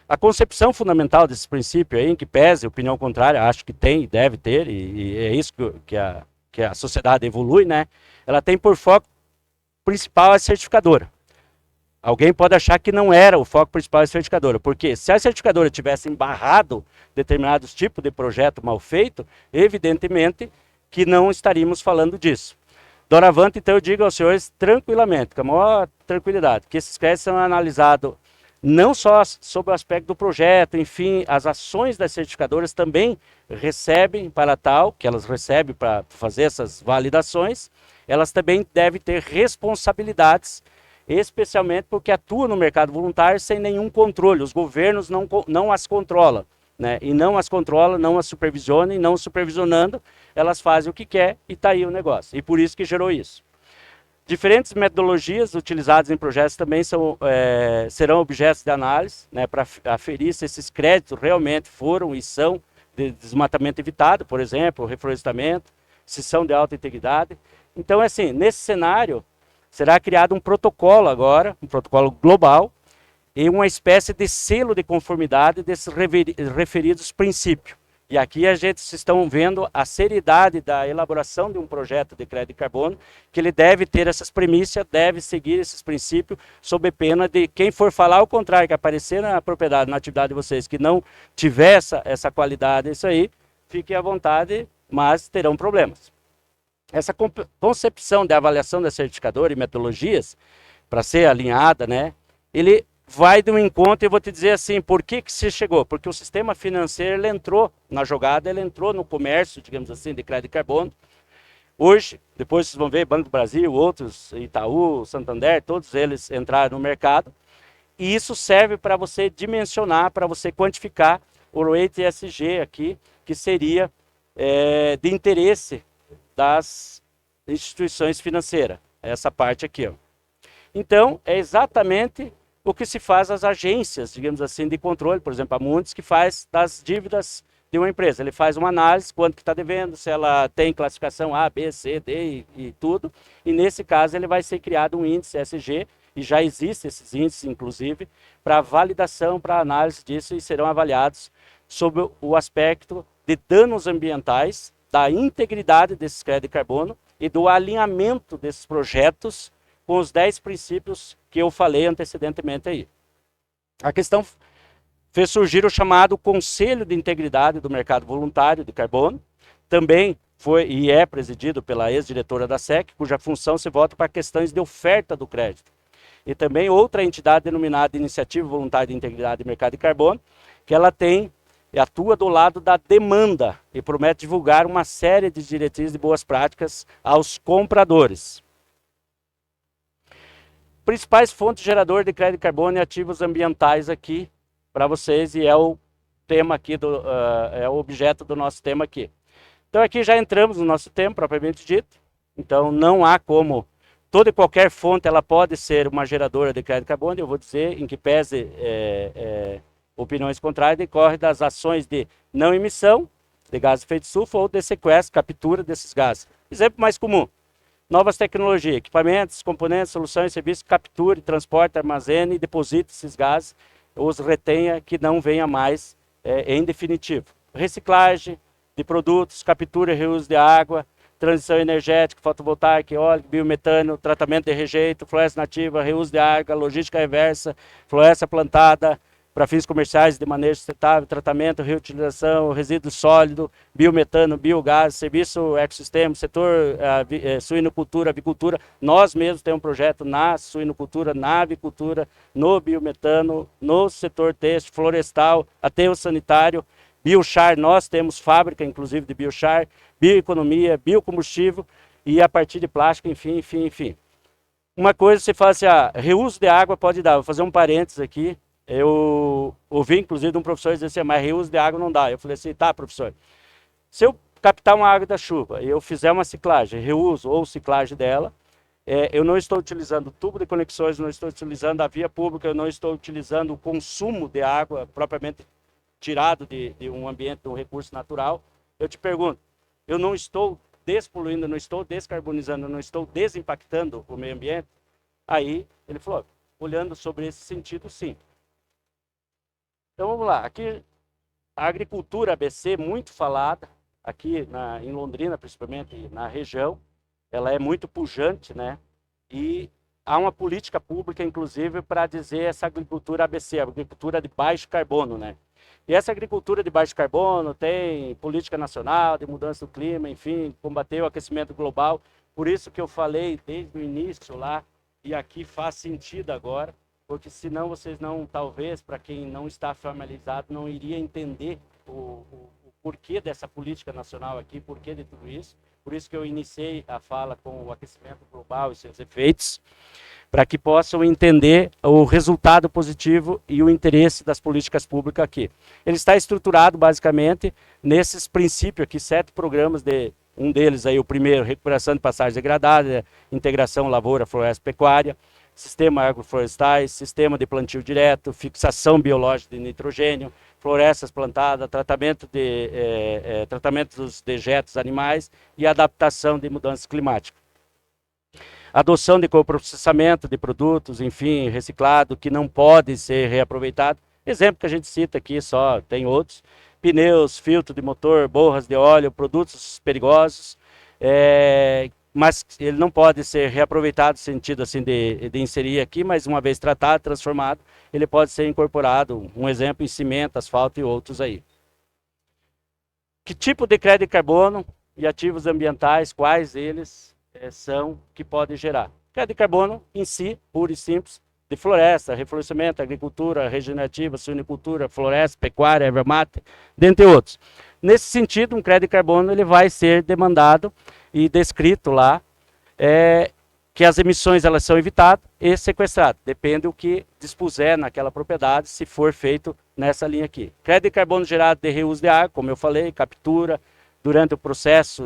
A concepção fundamental desse princípio aí, em que pese opinião contrária, acho que tem e deve ter, e é isso que a sociedade evolui, né? Ela tem por foco principal a certificadora. Alguém pode achar que não era o foco principal da certificadora, porque se a certificadora tivesse embarrado determinados tipos de projeto mal feito, evidentemente que não estaríamos falando disso. Doravante, então, eu digo aos senhores tranquilamente, com a maior tranquilidade, que esses créditos são analisados não só sobre o aspecto do projeto, enfim, as ações das certificadoras também recebem para tal, que elas recebem para fazer essas validações, elas também devem ter responsabilidades, especialmente porque atuam no mercado voluntário sem nenhum controle. Os governos não as controlam, né? E não as controlam, não as supervisionam, e não supervisionando, elas fazem o que quer e está aí o negócio. E por isso que gerou isso. Diferentes metodologias utilizadas em projetos também serão objetos de análise, né, para aferir se esses créditos realmente foram e são de desmatamento evitado, por exemplo, reflorestamento, se são de alta integridade. Então, assim, nesse cenário, será criado um protocolo agora, um protocolo global, e uma espécie de selo de conformidade desses referidos princípios. E aqui a gente estão vendo a seriedade da elaboração de um projeto de crédito de carbono, que ele deve ter essas premissas, deve seguir esses princípios, sob pena de quem for falar o contrário, que aparecer na propriedade, na atividade de vocês, que não tiver essa qualidade, isso aí, fiquem à vontade, mas terão problemas. Essa concepção de avaliação da certificadora e metodologias, para ser alinhada, né, ele vai de um encontro, e eu vou te dizer assim, por que se chegou? Porque o sistema financeiro ele entrou na jogada, ele entrou no comércio, digamos assim, de crédito de carbono. Hoje, depois vocês vão ver, Banco do Brasil, outros, Itaú, Santander, todos eles entraram no mercado. E isso serve para você dimensionar, para você quantificar o rate ESG aqui, que seria de interesse das instituições financeiras. Essa parte aqui, ó. Então, é exatamente o que se faz às agências, digamos assim, de controle, por exemplo, a Moody's, que faz das dívidas de uma empresa. Ele faz uma análise, quanto que está devendo, se ela tem classificação A, B, C, D e tudo. E nesse caso ele vai ser criado um índice ESG, e já existem esses índices, inclusive, para validação, para análise disso, e serão avaliados sobre o aspecto de danos ambientais, da integridade desses créditos de carbono e do alinhamento desses projetos com os 10 princípios que eu falei antecedentemente aí. A questão fez surgir o chamado Conselho de Integridade do Mercado Voluntário de Carbono, também foi e é presidido pela ex-diretora da SEC, cuja função se volta para questões de oferta do crédito. E também outra entidade denominada Iniciativa Voluntária de Integridade do Mercado de Carbono, que ela tem e atua do lado da demanda e promete divulgar uma série de diretrizes de boas práticas aos compradores. Principais fontes geradoras de crédito de carbono e ativos ambientais aqui para vocês, e é o tema aqui, é o objeto do nosso tema aqui. Então aqui já entramos no nosso tema propriamente dito, então não há como, toda e qualquer fonte ela pode ser uma geradora de crédito de carbono, eu vou dizer, em que pese opiniões contrárias, decorre das ações de não emissão de gases de efeito estufa ou de sequestro, captura desses gases. Exemplo mais comum. Novas tecnologias, equipamentos, componentes, soluções, serviços, capture, transporte, armazene e deposite esses gases, os retenha que não venha mais em definitivo. Reciclagem de produtos, captura e reuso de água, transição energética, fotovoltaica, eólica, biometano, tratamento de rejeito, floresta nativa, reuso de água, logística reversa, floresta plantada para fins comerciais de manejo sustentável, tratamento, reutilização, resíduo sólido, biometano, biogás, serviço ecossistema, setor suinocultura, avicultura. Nós mesmos temos um projeto na suinocultura, na avicultura, no biometano, no setor têxtil, florestal, aterro sanitário, biochar, nós temos fábrica, inclusive, de biochar, bioeconomia, biocombustível e a partir de plástico, enfim. Uma coisa você fala assim, reuso de água pode dar, vou fazer um parênteses aqui. Eu ouvi, inclusive, de um professor dizer assim, mas reuso de água não dá. Eu falei assim, tá, professor, se eu captar uma água da chuva e eu fizer uma ciclagem, reuso ou ciclagem dela, eu não estou utilizando tubo de conexões, não estou utilizando a via pública, eu não estou utilizando o consumo de água propriamente tirado de um ambiente, de um recurso natural. Eu te pergunto, eu não estou despoluindo, não estou descarbonizando, não estou desimpactando o meio ambiente? Aí ele falou, olhando sobre esse sentido, sim. Então vamos lá, aqui a agricultura ABC, muito falada, aqui em Londrina, principalmente na região, ela é muito pujante, né? E há uma política pública, inclusive, para dizer essa agricultura ABC, agricultura de baixo carbono, né? E essa agricultura de baixo carbono tem política nacional de mudança do clima, enfim, combater o aquecimento global. Por isso que eu falei desde o início lá, e aqui faz sentido agora, porque senão vocês não, talvez, para quem não está familiarizado, não iria entender o porquê dessa política nacional aqui, porquê de tudo isso. Por isso que eu iniciei a fala com o aquecimento global e seus efeitos, para que possam entender o resultado positivo e o interesse das políticas públicas aqui. Ele está estruturado, basicamente, nesses princípios aqui, 7 programas um deles aí, o primeiro, recuperação de passagens degradadas, integração lavoura, floresta, pecuária, sistema agroflorestais, sistema de plantio direto, fixação biológica de nitrogênio, florestas plantadas, tratamento dos dejetos animais e adaptação de mudanças climáticas. Adoção de coprocessamento de produtos, enfim, reciclado, que não pode ser reaproveitado. Exemplo que a gente cita aqui só, tem outros. Pneus, filtro de motor, borras de óleo, produtos perigosos, mas ele não pode ser reaproveitado no sentido assim de inserir aqui, mas uma vez tratado, transformado, ele pode ser incorporado, um exemplo em cimento, asfalto e outros aí. Que tipo de crédito de carbono e ativos ambientais, quais eles são que podem gerar? Crédito de carbono em si, puro e simples, de floresta, reflorescimento, agricultura regenerativa, suinicultura, floresta, pecuária, erva mate, dentre outros. Nesse sentido, um crédito de carbono ele vai ser demandado e descrito lá, que as emissões elas são evitadas e sequestradas. Depende do que dispuser naquela propriedade, se for feito nessa linha aqui. Crédito de carbono gerado de reuso de água, como eu falei, captura, durante o processo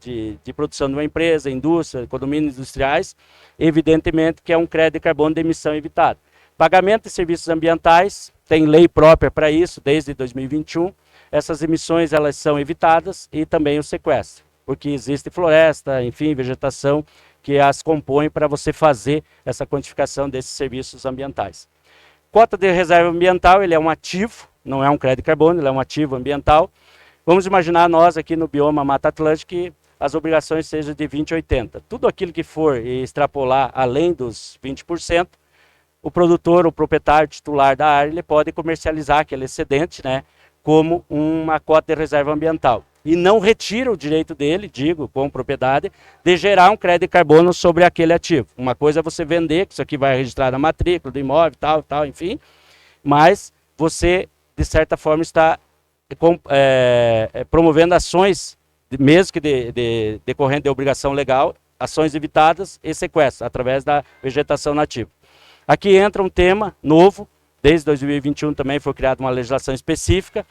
de produção de uma empresa, indústria, condomínios industriais, evidentemente que é um crédito de carbono de emissão evitada. Pagamento de serviços ambientais, tem lei própria para isso, desde 2021. Essas emissões elas são evitadas e também o sequestro, porque existe floresta, enfim, vegetação que as compõe para você fazer essa quantificação desses serviços ambientais. Cota de reserva ambiental, ele é um ativo, não é um crédito de carbono, ele é um ativo ambiental. Vamos imaginar nós aqui no bioma Mata Atlântica que as obrigações sejam de 20 a 80. Tudo aquilo que for extrapolar além dos 20%, o produtor, o proprietário titular da área, ele pode comercializar aquele excedente, né, como uma cota de reserva ambiental. E não retira o direito dele, digo, com propriedade, de gerar um crédito de carbono sobre aquele ativo. Uma coisa é você vender, que isso aqui vai registrar na matrícula do imóvel, tal, enfim, mas você, de certa forma, está promovendo ações, mesmo que decorrente de obrigação legal, ações evitadas e sequestro, através da vegetação nativa. Aqui entra um tema novo, desde 2021 também foi criada uma legislação específica,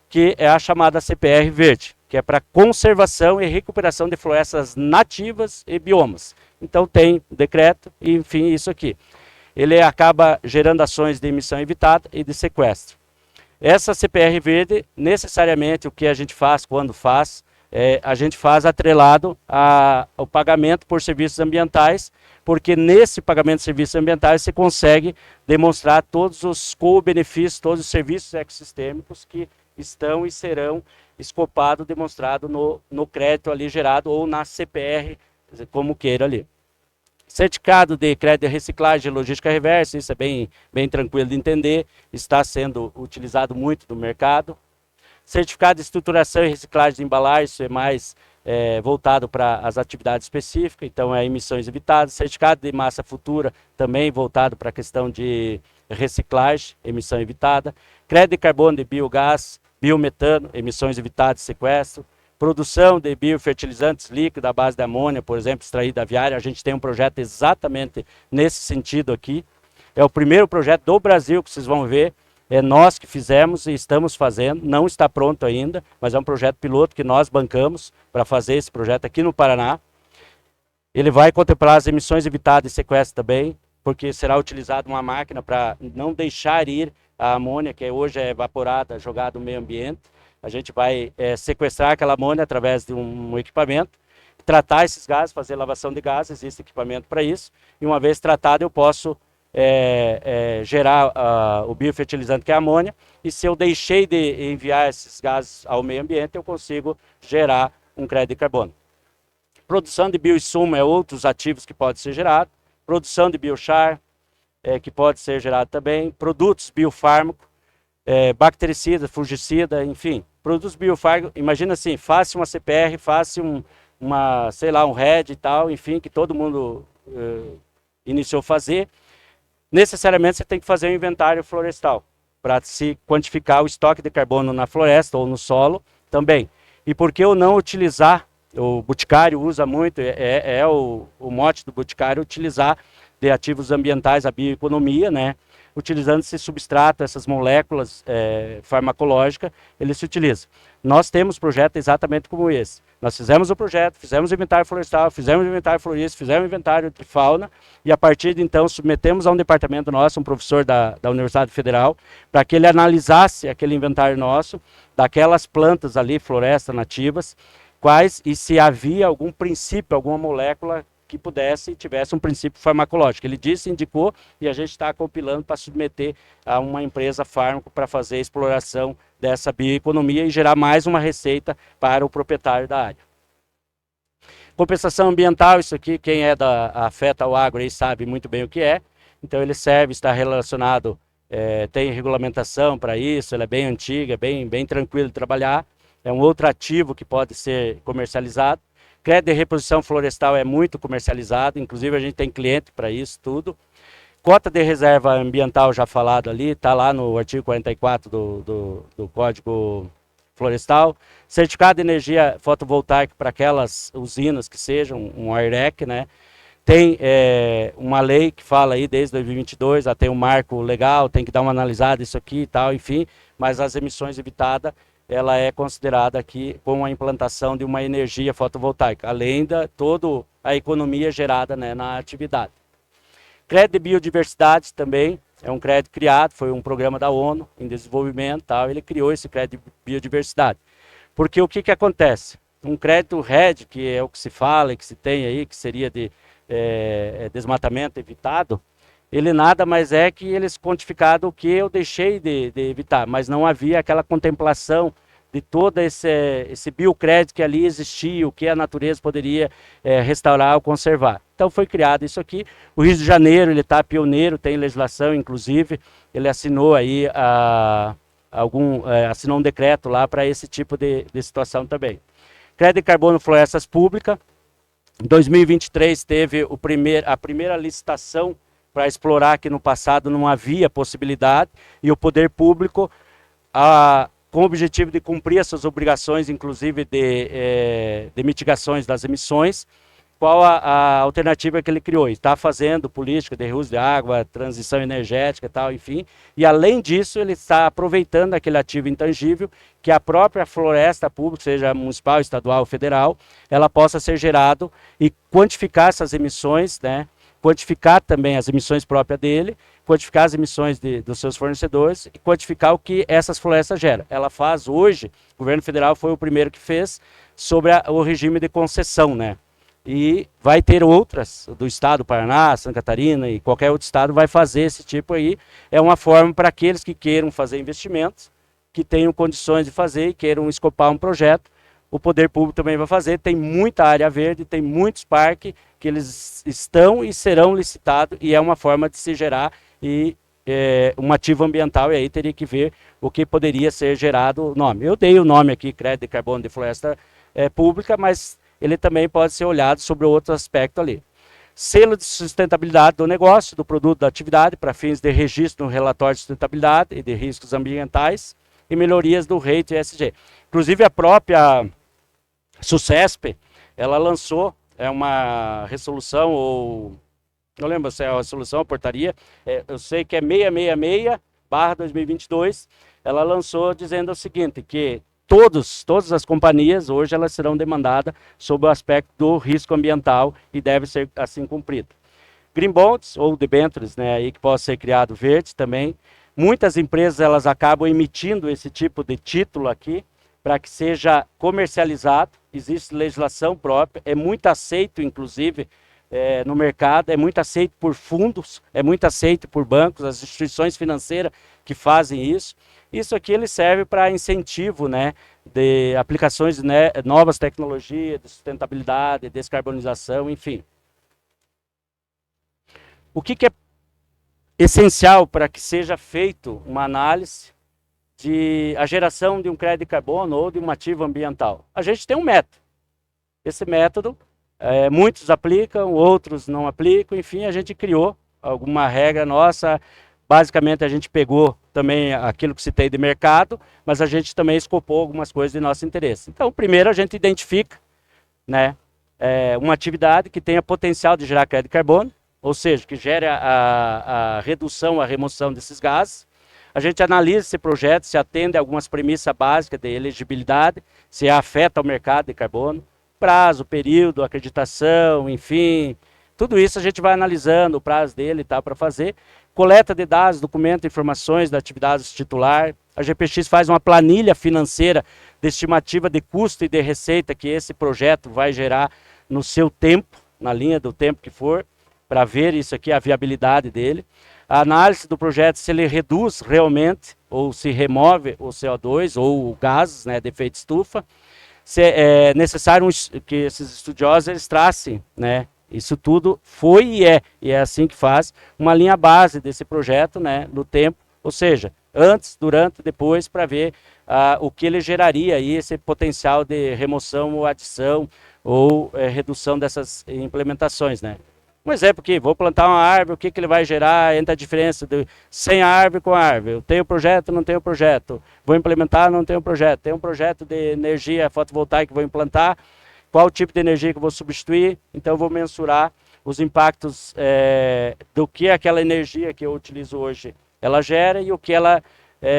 que é a chamada CPR Verde, que é para conservação e recuperação de florestas nativas e biomas. Então tem decreto e, enfim, isso aqui. Ele acaba gerando ações de emissão evitada e de sequestro. Essa CPR Verde, necessariamente, o que a gente faz, quando faz, a gente faz atrelado ao pagamento por serviços ambientais, porque nesse pagamento de serviços ambientais você consegue demonstrar todos os co-benefícios, todos os serviços ecossistêmicos que estão e serão escopados, demonstrado no crédito ali gerado ou na CPR, como queira ali. Certificado de crédito de reciclagem e logística reversa, isso é bem tranquilo de entender, está sendo utilizado muito no mercado. Certificado de estruturação e reciclagem de embalagem, isso é mais voltado para as atividades específicas, então é emissões evitadas. Certificado de massa futura, também voltado para a questão de reciclagem, emissão evitada. Crédito de carbono de biogás, biometano, emissões evitadas e sequestro. Produção de biofertilizantes líquidos à base de amônia, por exemplo, extraído da aviária. A gente tem um projeto exatamente nesse sentido aqui. É o primeiro projeto do Brasil que vocês vão ver. É nós que fizemos e estamos fazendo. Não está pronto ainda, mas é um projeto piloto que nós bancamos para fazer esse projeto aqui no Paraná. Ele vai contemplar as emissões evitadas e sequestro também, porque será utilizada uma máquina para não deixar ir a amônia, que hoje é evaporada, jogada no meio ambiente. A gente vai sequestrar aquela amônia através de um equipamento, tratar esses gases, fazer lavação de gases, existe equipamento para isso, e uma vez tratado eu posso gerar o biofertilizante que é a amônia, e se eu deixei de enviar esses gases ao meio ambiente, eu consigo gerar um crédito de carbono. Produção de bioinsumo é outros ativos que pode ser gerado, produção de biochar, que pode ser gerado também, produtos biofármacos, bactericida, fungicida, enfim, produtos biofármacos. Imagina assim, faça uma CPR, faça um RED e tal, enfim, que todo mundo iniciou a fazer. Necessariamente você tem que fazer um inventário florestal para se quantificar o estoque de carbono na floresta ou no solo também. E por que eu não utilizar, o Boticário usa muito, o mote do Boticário, utilizar de ativos ambientais a bioeconomia, né? Utilizando esse substrato, essas moléculas farmacológicas, ele se utiliza. Nós temos projeto exatamente como esse. Nós fizemos o projeto, fizemos o inventário florestal, fizemos o inventário florístico, fizemos o inventário de fauna, e a partir de então submetemos a um departamento nosso, um professor da Universidade Federal, para que ele analisasse aquele inventário nosso, daquelas plantas ali, florestas nativas, quais e se havia algum princípio, alguma molécula que pudesse e tivesse um princípio farmacológico. Ele disse, indicou, e a gente está compilando para submeter a uma empresa fármaco para fazer a exploração dessa bioeconomia e gerar mais uma receita para o proprietário da área. Compensação ambiental, isso aqui, quem afeta o agro aí sabe muito bem o que é. Então ele serve, está relacionado, tem regulamentação para isso, ela é bem antiga, bem tranquilo de trabalhar. É um outro ativo que pode ser comercializado. Crédito de reposição florestal é muito comercializado, inclusive a gente tem cliente para isso tudo. Cota de reserva ambiental já falado ali, está lá no artigo 44 do Código Florestal. Certificado de energia fotovoltaica para aquelas usinas que sejam, um AIREC, né? Tem uma lei que fala aí desde 2022, já tem um marco legal, tem que dar uma analisada isso aqui e tal, enfim, mas as emissões evitadas, ela é considerada aqui como a implantação de uma energia fotovoltaica, além de toda a economia gerada, né, na atividade. Crédito de biodiversidade também é um crédito criado, foi um programa da ONU em desenvolvimento, tal, ele criou esse crédito de biodiversidade. Porque o que acontece? Um crédito RED, que é o que se fala e que se tem aí, que seria de desmatamento evitado, ele nada mais é que eles quantificado o que eu deixei de evitar, mas não havia aquela contemplação de todo esse biocrédito que ali existia, o que a natureza poderia restaurar ou conservar. Então foi criado isso aqui. O Rio de Janeiro, ele está pioneiro, tem legislação, inclusive, ele assinou aí assinou um decreto lá para esse tipo de situação também. Crédito de carbono florestas públicas. Em 2023 teve a primeira licitação para explorar, que no passado não havia possibilidade, e o poder público, com o objetivo de cumprir essas obrigações, inclusive de mitigações das emissões, qual a alternativa que ele criou? Está fazendo política de reuso de água, transição energética e tal, enfim, e além disso ele está aproveitando aquele ativo intangível, que a própria floresta pública, seja municipal, estadual ou federal, ela possa ser gerado e quantificar essas emissões, né? Quantificar também as emissões próprias dele, quantificar as emissões dos seus fornecedores e quantificar o que essas florestas geram. Ela faz hoje, o governo federal foi o primeiro que fez, sobre o regime de concessão, né? E vai ter outras, do estado do Paraná, Santa Catarina e qualquer outro estado vai fazer esse tipo aí. É uma forma para aqueles que queiram fazer investimentos, que tenham condições de fazer e queiram escopar um projeto. O poder público também vai fazer, tem muita área verde, tem muitos parques que eles estão e serão licitados, e é uma forma de se gerar um ativo ambiental, e aí teria que ver o que poderia ser gerado o nome. Eu dei o nome aqui, crédito de carbono de floresta pública, mas ele também pode ser olhado sobre outro aspecto ali. Selo de sustentabilidade do negócio, do produto, da atividade, para fins de registro no relatório de sustentabilidade e de riscos ambientais, e melhorias do rate ESG. Inclusive a própria SUSESP, ela lançou uma resolução, ou não lembro se é a resolução ou portaria, eu sei que é 666/2022, ela lançou dizendo o seguinte, que todas as companhias hoje elas serão demandadas sob o aspecto do risco ambiental e deve ser assim cumprido. Green bonds ou debêntures, né, aí que possa ser criado verde também. Muitas empresas elas acabam emitindo esse tipo de título aqui para que seja comercializado. Existe legislação própria, é muito aceito inclusive no mercado, é muito aceito por fundos, é muito aceito por bancos, as instituições financeiras que fazem isso. Isso aqui ele serve para incentivo, né, de aplicações de novas tecnologias, de sustentabilidade, descarbonização, enfim. O que é essencial para que seja feito uma análise de a geração de um crédito de carbono ou de um ativo ambiental? A gente tem um método. Esse método, muitos aplicam, outros não aplicam, enfim, a gente criou alguma regra nossa. Basicamente a gente pegou também aquilo que se tem de mercado, mas a gente também escopou algumas coisas de nosso interesse. Então, primeiro a gente identifica, né, uma atividade que tenha potencial de gerar crédito de carbono, ou seja, que gere a redução, a remoção desses gases. A gente analisa esse projeto, se atende a algumas premissas básicas de elegibilidade, se afeta o mercado de carbono, prazo, período, acreditação, enfim, tudo isso a gente vai analisando, o prazo dele e tal para fazer. Coleta de dados, documento, informações da atividade titular. A GPX faz uma planilha financeira de estimativa de custo e de receita que esse projeto vai gerar no seu tempo, na linha do tempo que for, para ver isso aqui, a viabilidade dele. A análise do projeto, se ele reduz realmente, ou se remove o CO2 ou o gases, né, de efeito estufa. Se é necessário que esses estudiosos eles tracem, né, isso tudo foi e é assim que faz, uma linha base desse projeto, né, no tempo, ou seja, antes, durante, depois, para ver o que ele geraria aí, esse potencial de remoção ou adição ou redução dessas implementações, né. Um exemplo aqui, vou plantar uma árvore, o que ele vai gerar entre a diferença de sem a árvore com a árvore. Eu tenho projeto, não tenho projeto. Vou implementar, não tenho projeto. Tenho um projeto de energia fotovoltaica que vou implantar. Qual tipo de energia que eu vou substituir? Então eu vou mensurar os impactos do que aquela energia que eu utilizo hoje ela gera e o que ela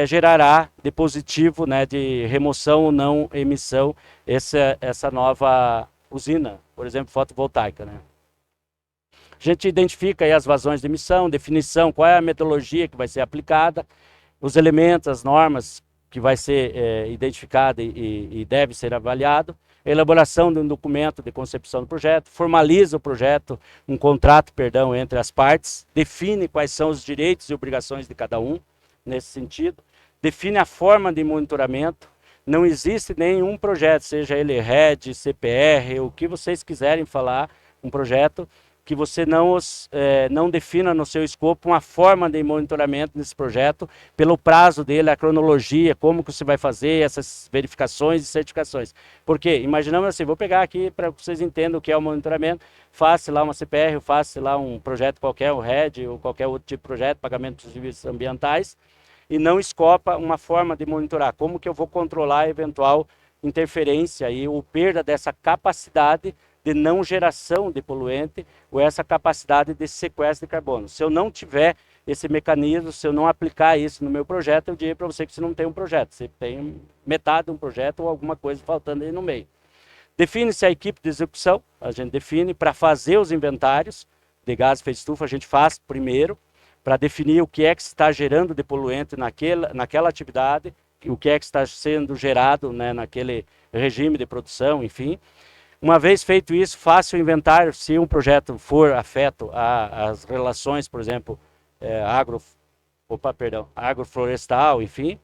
gerará de positivo, né, de remoção ou não emissão, essa nova usina, por exemplo, fotovoltaica, né? A gente identifica aí as vazões de emissão, definição, qual é a metodologia que vai ser aplicada, os elementos, as normas que vai ser identificada e deve ser avaliado, elaboração de um documento de concepção do projeto, formaliza o projeto, um contrato, perdão, entre as partes, define quais são os direitos e obrigações de cada um, nesse sentido, define a forma de monitoramento. Não existe nenhum projeto, seja ele RED, CPR, o que vocês quiserem falar, um projeto que você não defina no seu escopo uma forma de monitoramento nesse projeto, pelo prazo dele, a cronologia, como que você vai fazer essas verificações e certificações. Porque, imaginamos assim, vou pegar aqui para que vocês entendam o que é o monitoramento, faça lá uma CPR, faça lá um projeto qualquer, um RED ou qualquer outro tipo de projeto, pagamento de serviços ambientais, e não escopa uma forma de monitorar. Como que eu vou controlar a eventual interferência e ou perda dessa capacidade de não geração de poluente ou essa capacidade de sequestro de carbono. Se eu não tiver esse mecanismo, se eu não aplicar isso no meu projeto, eu diria para você que você não tem um projeto, você tem metade de um projeto ou alguma coisa faltando aí no meio. Define-se a equipe de execução, a gente define para fazer os inventários de gases de efeito estufa, a gente faz primeiro, para definir o que é que está gerando de poluente naquela atividade, o que é que está sendo gerado, né, naquele regime de produção, enfim. Uma vez feito isso, faça o inventário, se um projeto for afeto às relações, por exemplo, agroflorestal, enfim.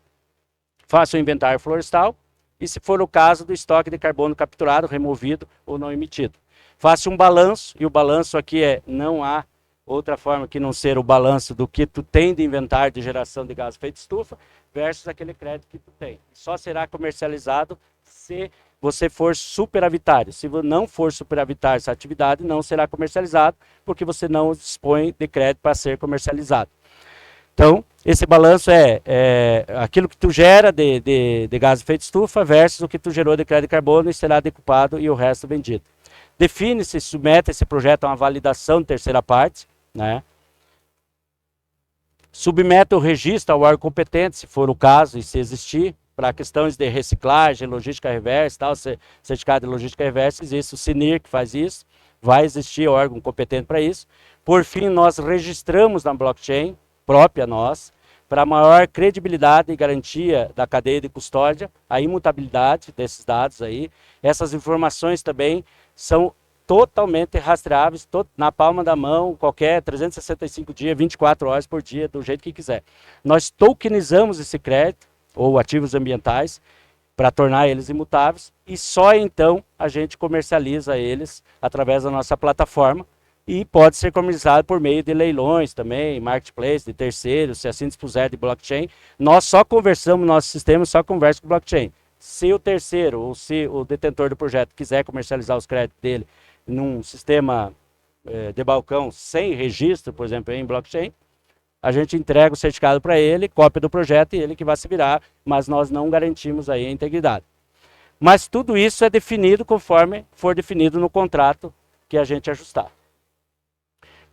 faça o inventário florestal e, se for o caso, do estoque de carbono capturado, removido ou não emitido. Faça um balanço, e o balanço aqui não há outra forma que não ser o balanço do que tu tem de inventário de geração de gás efeito estufa versus aquele crédito que tu tem. Só será comercializado se você for superavitário. Se não for superavitário essa atividade, não será comercializado, porque você não dispõe de crédito para ser comercializado. Então, esse balanço é aquilo que tu gera de gás de efeito estufa versus o que tu gerou de crédito de carbono e será decupado e o resto vendido. Define-se, submete esse projeto a uma validação de terceira parte, né? Submete o registro ao órgão competente, se for o caso e se existir, para questões de reciclagem, logística reversa, tal, certificado de logística reversa, existe o CNIR que faz isso, vai existir órgão competente para isso. Por fim, nós registramos na blockchain própria nossa, para maior credibilidade e garantia da cadeia de custódia, a imutabilidade desses dados aí. Essas informações também são totalmente rastreáveis, na palma da mão, qualquer 365 dias, 24 horas por dia, do jeito que quiser. Nós tokenizamos esse crédito, ou ativos ambientais, para tornar eles imutáveis, e só então a gente comercializa eles através da nossa plataforma, e pode ser comercializado por meio de leilões também, marketplace, de terceiros, se assim dispuser de blockchain. Nós só conversamos, nosso sistema só conversa com blockchain. Se o terceiro, ou se o detentor do projeto quiser comercializar os créditos dele num sistema de balcão sem registro, por exemplo, em blockchain, a gente entrega o certificado para ele, cópia do projeto, e ele que vai se virar, mas nós não garantimos aí a integridade. Mas tudo isso é definido conforme for definido no contrato que a gente ajustar.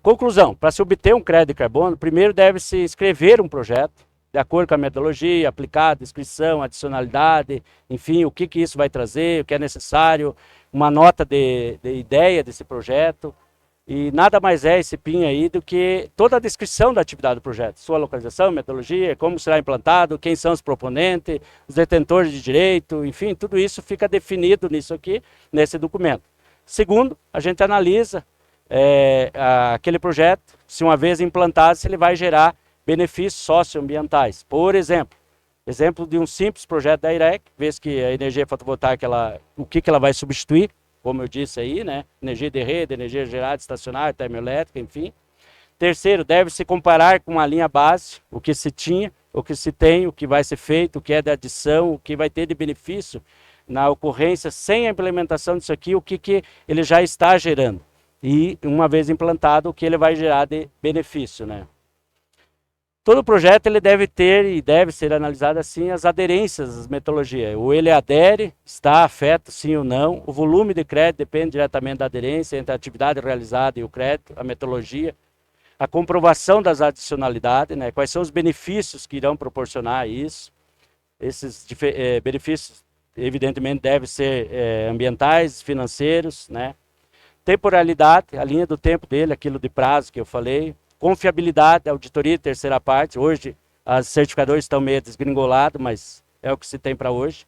Conclusão, para se obter um crédito de carbono, primeiro deve-se escrever um projeto, de acordo com a metodologia aplicada, descrição, adicionalidade, enfim, o que isso vai trazer, o que é necessário, uma nota de ideia desse projeto, e nada mais é esse PIN aí do que toda a descrição da atividade do projeto, sua localização, metodologia, como será implantado, quem são os proponentes, os detentores de direito, enfim, tudo isso fica definido nisso aqui, nesse documento. Segundo, a gente analisa aquele projeto, se uma vez implantado, se ele vai gerar benefícios socioambientais. Por exemplo de um simples projeto da IREC, vez que a energia fotovoltaica, o que ela vai substituir, como eu disse aí, né? Energia de rede, energia gerada, estacionária, termoelétrica, enfim. Terceiro, deve-se comparar com a linha base, o que se tinha, o que se tem, o que vai ser feito, o que é de adição, o que vai ter de benefício na ocorrência, sem a implementação disso aqui, o que ele já está gerando. E, uma vez implantado, o que ele vai gerar de benefício, né? Todo projeto ele deve ter e deve ser analisado assim as aderências às metodologias. Ou ele adere, está afeto sim ou não. O volume de crédito depende diretamente da aderência entre a atividade realizada e o crédito, a metodologia. A comprovação das adicionalidades, né? Quais são os benefícios que irão proporcionar isso. Esses benefícios, evidentemente, devem ser ambientais, financeiros, né? Temporalidade, a linha do tempo dele, aquilo de prazo que eu falei. Confiabilidade, auditoria de terceira parte. Hoje, os certificadores estão meio desgringolados, mas é o que se tem para hoje.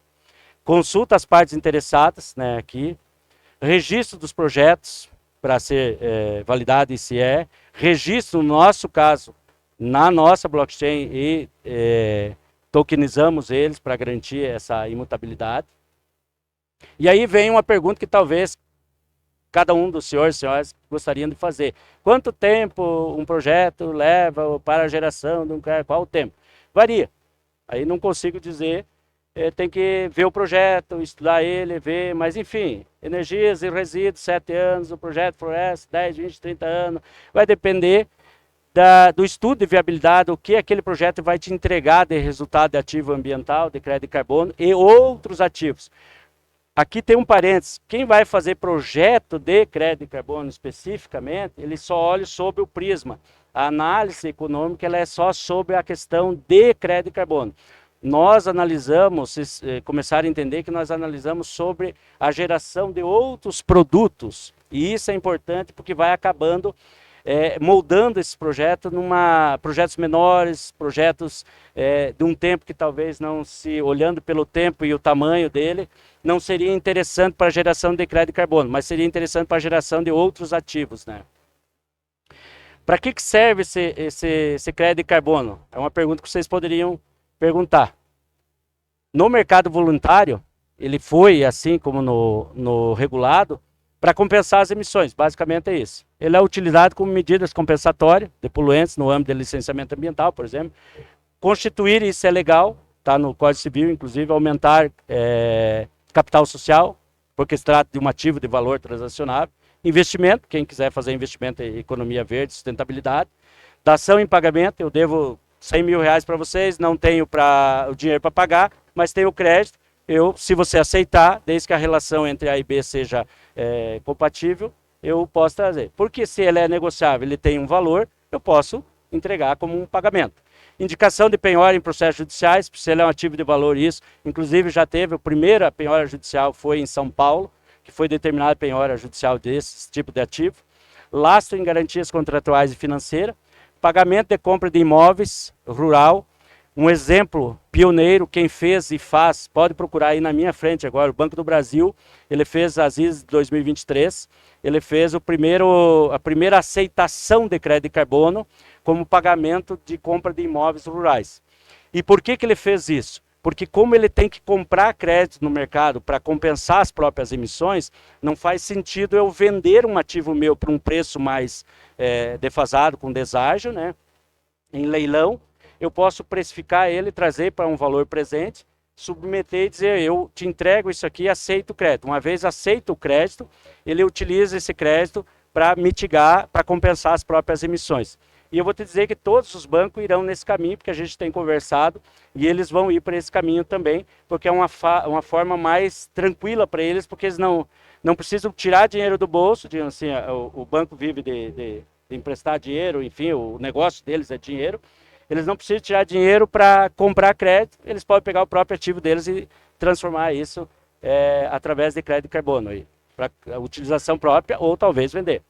Consulta as partes interessadas, né, aqui. Registro dos projetos, para ser validado e se é. Registro, no nosso caso, na nossa blockchain e tokenizamos eles para garantir essa imutabilidade. E aí vem uma pergunta que talvez cada um dos senhores e senhoras gostariam de fazer. Quanto tempo um projeto leva para a geração de um crédito? Qual o tempo? Varia. Aí não consigo dizer, tem que ver o projeto, estudar ele, ver, mas enfim, energias e resíduos, 7 anos, o projeto floresce, 10, 20, 30 anos, vai depender do estudo de viabilidade, o que aquele projeto vai te entregar de resultado de ativo ambiental, de crédito de carbono e outros ativos. Aqui tem um parênteses, quem vai fazer projeto de crédito de carbono especificamente, ele só olha sobre o prisma. A análise econômica ela é só sobre a questão de crédito de carbono. Nós analisamos, começaram a entender que nós analisamos sobre a geração de outros produtos. E isso é importante porque vai acabando moldando esse projeto projetos menores, projetos de um tempo que talvez não se, olhando pelo tempo e o tamanho dele, não seria interessante para a geração de crédito de carbono, mas seria interessante para a geração de outros ativos, né? Para que serve esse crédito de carbono? É uma pergunta que vocês poderiam perguntar. No mercado voluntário, ele foi, assim como no regulado, para compensar as emissões, basicamente é isso. Ele é utilizado como medidas compensatórias de poluentes no âmbito de licenciamento ambiental, por exemplo. Constituir, isso é legal, está no Código Civil, inclusive, aumentar capital social, porque se trata de um ativo de valor transacionável. Investimento, quem quiser fazer investimento em economia verde, sustentabilidade. Dação em pagamento, eu devo 100 mil reais para vocês, não tenho o dinheiro para pagar, mas tenho o crédito. Se você aceitar, desde que a relação entre A e B seja compatível, eu posso trazer. Porque se ele é negociável, ele tem um valor, eu posso entregar como um pagamento. Indicação de penhora em processos judiciais, se ele é um ativo de valor, isso. Inclusive já teve, a primeira penhora judicial foi em São Paulo, que foi determinada penhora judicial desse tipo de ativo. Lastro em garantias contratuais e financeiras. Pagamento de compra de imóveis rural. Um exemplo pioneiro, quem fez e faz, pode procurar aí na minha frente agora, o Banco do Brasil, ele fez as IS 2023, ele fez a primeira aceitação de crédito de carbono como pagamento de compra de imóveis rurais. E por que ele fez isso? Porque como ele tem que comprar crédito no mercado para compensar as próprias emissões, não faz sentido eu vender um ativo meu por um preço mais defasado, com deságio, né, em leilão. Eu posso precificar ele, trazer para um valor presente, submeter e dizer, eu te entrego isso aqui, aceito o crédito. Uma vez aceito o crédito, ele utiliza esse crédito para mitigar, para compensar as próprias emissões. E eu vou te dizer que todos os bancos irão nesse caminho, porque a gente tem conversado, e eles vão ir para esse caminho também, porque é uma forma mais tranquila para eles, porque eles não precisam tirar dinheiro do bolso, assim, o banco vive de emprestar dinheiro, enfim, o negócio deles é dinheiro. Eles não precisam tirar dinheiro para comprar crédito, eles podem pegar o próprio ativo deles e transformar isso através de crédito de carbono, para utilização própria ou talvez vender.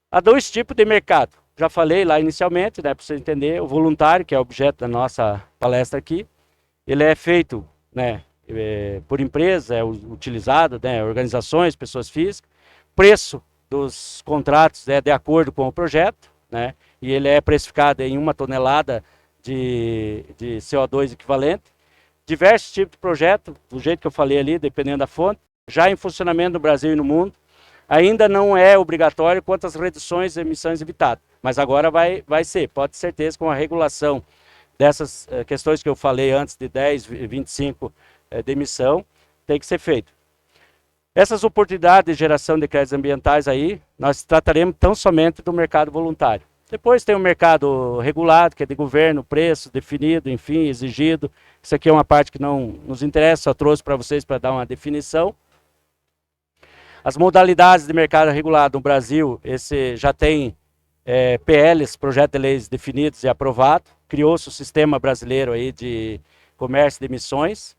Há dois tipos de mercado. Já falei lá inicialmente, né, para você entender, o voluntário, que é o objeto da nossa palestra aqui, ele é feito, né, por empresa, é utilizado, né, organizações, pessoas físicas. Preço dos contratos é de acordo com o projeto, né, e ele é precificado em 1 tonelada de CO2 equivalente. Diversos tipos de projeto, do jeito que eu falei ali, dependendo da fonte, já em funcionamento no Brasil e no mundo. Ainda não é obrigatório quanto às reduções de emissões evitadas, mas agora vai ser, pode ter certeza, com a regulação dessas questões que eu falei antes, de 10, 25 de emissão, tem que ser feito. Essas oportunidades de geração de créditos ambientais aí, nós trataremos tão somente do mercado voluntário. Depois tem o mercado regulado, que é de governo, preço definido, enfim, exigido. Isso aqui é uma parte que não nos interessa, só trouxe para vocês para dar uma definição. As modalidades de mercado regulado no Brasil, esse já tem PLs, projetos de leis definidos e aprovados. Criou-se o sistema brasileiro aí de comércio de emissões.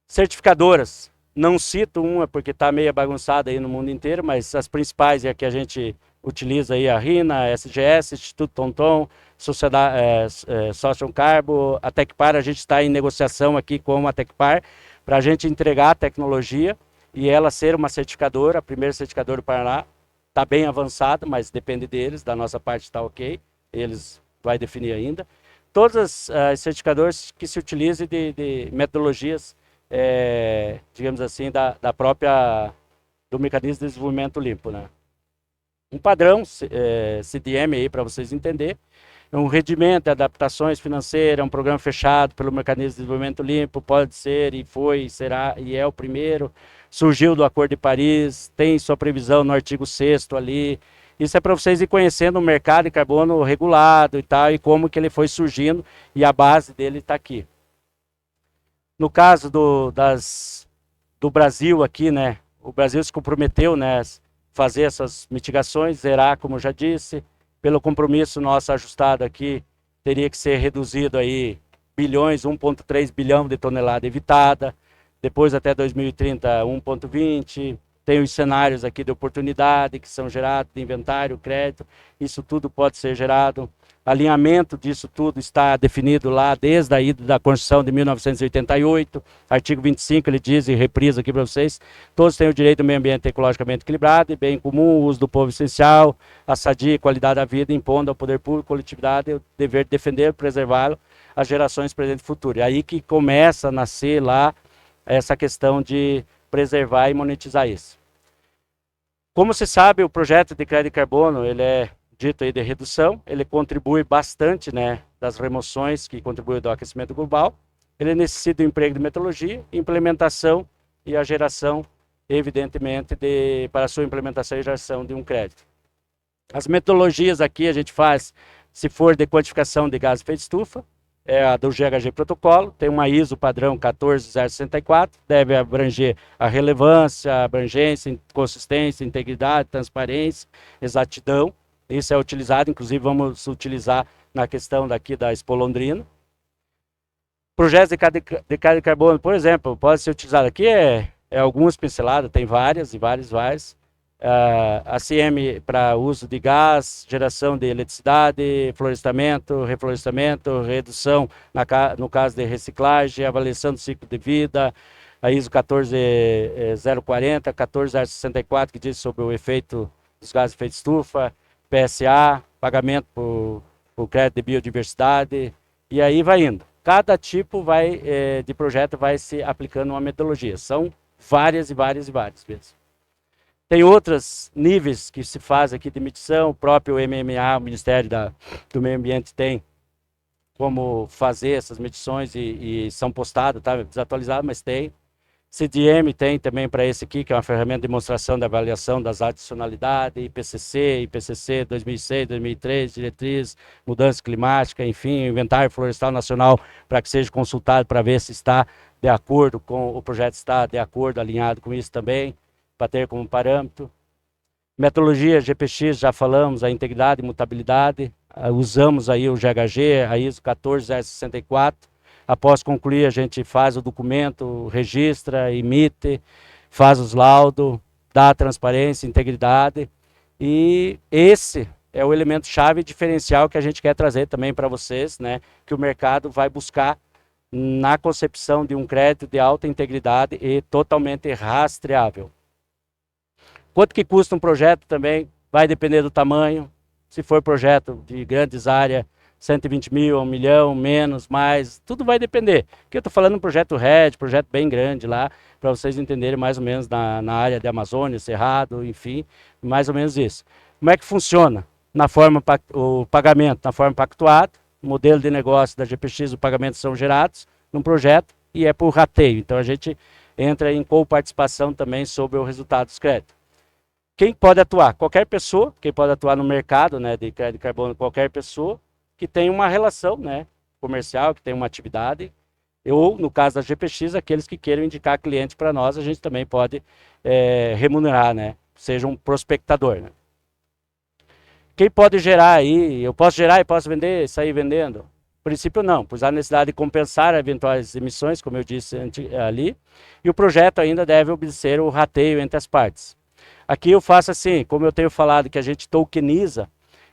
Certificadoras, não cito uma porque está meio bagunçada aí no mundo inteiro, mas as principais é a que a gente utiliza aí, a RINA, a SGS, Instituto Tonton, Sociedade Social Carbo, a Tecpar. A gente está em negociação aqui com a Tecpar para a gente entregar a tecnologia e ela ser uma certificadora, a primeira certificadora do Paraná. Está bem avançada, mas depende deles, da nossa parte está ok, eles vão definir ainda. Todas as certificadoras que se utilizem de metodologias, digamos assim, do mecanismo de desenvolvimento limpo, né? Um padrão CDM aí para vocês entenderem, um rendimento, adaptações financeiras, um programa fechado pelo mecanismo de desenvolvimento limpo, pode ser e foi, será e é o primeiro, surgiu do Acordo de Paris, tem sua previsão no artigo 6º ali. Isso é para vocês ir conhecendo o mercado de carbono regulado e tal, e como que ele foi surgindo, e a base dele está aqui. No caso do Brasil aqui, né, o Brasil se comprometeu, né, fazer essas mitigações, zerar, como eu já disse, pelo compromisso nosso ajustado aqui, teria que ser reduzido aí bilhões, 1,3 bilhão de tonelada evitada, depois até 2030, 1,20, tem os cenários aqui de oportunidade que são gerados de inventário, crédito, isso tudo pode ser gerado. alinhamento disso tudo está definido lá desde a ida da Constituição de 1988, artigo 25, ele diz, e reprisa aqui para vocês, todos têm o direito ao meio ambiente ecologicamente equilibrado e bem comum, o uso do povo essencial, a sadia e qualidade da vida, impondo ao poder público, coletividade, o dever de defender e preservá-lo às gerações presentes e futuras. É aí que começa a nascer lá essa questão de preservar e monetizar isso. Como se sabe, o projeto de crédito de carbono, ele é dito aí de redução, ele contribui bastante, né, das remoções que contribuem do aquecimento global, ele necessita do emprego de metodologia, implementação e a geração, evidentemente, para a sua implementação e geração de um crédito. As metodologias aqui a gente faz, se for de quantificação de gás de efeito de estufa, é a do GHG Protocolo, tem uma ISO padrão 14064, deve abranger a relevância, a abrangência, consistência, integridade, transparência, exatidão. Isso é utilizado, inclusive vamos utilizar na questão daqui da Expo Londrina. Projetos de carbono, por exemplo, pode ser utilizado aqui, algumas pinceladas, tem várias. ACM para uso de gás, geração de eletricidade, florestamento, reflorestamento, redução, no caso de reciclagem, avaliação do ciclo de vida, a ISO 14040, 14064, que diz sobre o efeito dos gases de efeito de estufa, PSA, pagamento por crédito de biodiversidade, e aí vai indo. Cada tipo de projeto vai se aplicando uma metodologia. São várias mesmo. Tem outros níveis que se faz aqui de medição, o próprio MMA, o Ministério do Meio Ambiente, tem como fazer essas medições e são postadas, tá desatualizado, mas tem. CDM tem também para esse aqui, que é uma ferramenta de demonstração da avaliação das adicionalidades, IPCC 2006, 2003, diretriz, mudança climática, enfim, inventário florestal nacional, para que seja consultado para ver se está de acordo com o projeto, está de acordo, alinhado com isso também, para ter como parâmetro. Metodologia GPX, já falamos, a integridade e mutabilidade, usamos aí o GHG, a ISO 14064, após concluir, a gente faz o documento, registra, emite, faz os laudos, dá transparência, integridade. E esse é o elemento chave diferencial que a gente quer trazer também para vocês, né? Que o mercado vai buscar na concepção de um crédito de alta integridade e totalmente rastreável. Quanto que custa um projeto também vai depender do tamanho. Se for projeto de grandes áreas, 120 mil, 1 milhão, menos, mais, tudo vai depender. Porque eu estou falando de um projeto RED, projeto bem grande lá, para vocês entenderem mais ou menos na área de Amazônia, Cerrado, enfim, mais ou menos isso. Como é que funciona? O pagamento na forma pactuada, o modelo de negócio da GPX, os pagamentos são gerados num projeto e é por rateio. Então a gente entra em coparticipação também sobre o resultado dos créditos. Quem pode atuar? Qualquer pessoa, quem pode atuar no mercado, né, de crédito de carbono, qualquer pessoa que tem uma relação, né, comercial, que tem uma atividade, ou, no caso da GPX, aqueles que queiram indicar cliente para nós, a gente também pode remunerar, né, seja um prospectador. Né. Quem pode gerar aí? Eu posso gerar e posso vender, sair vendendo? No princípio não, pois há necessidade de compensar eventuais emissões, como eu disse ali, e o projeto ainda deve obedecer o rateio entre as partes. Aqui eu faço assim, como eu tenho falado que a gente tokeniza,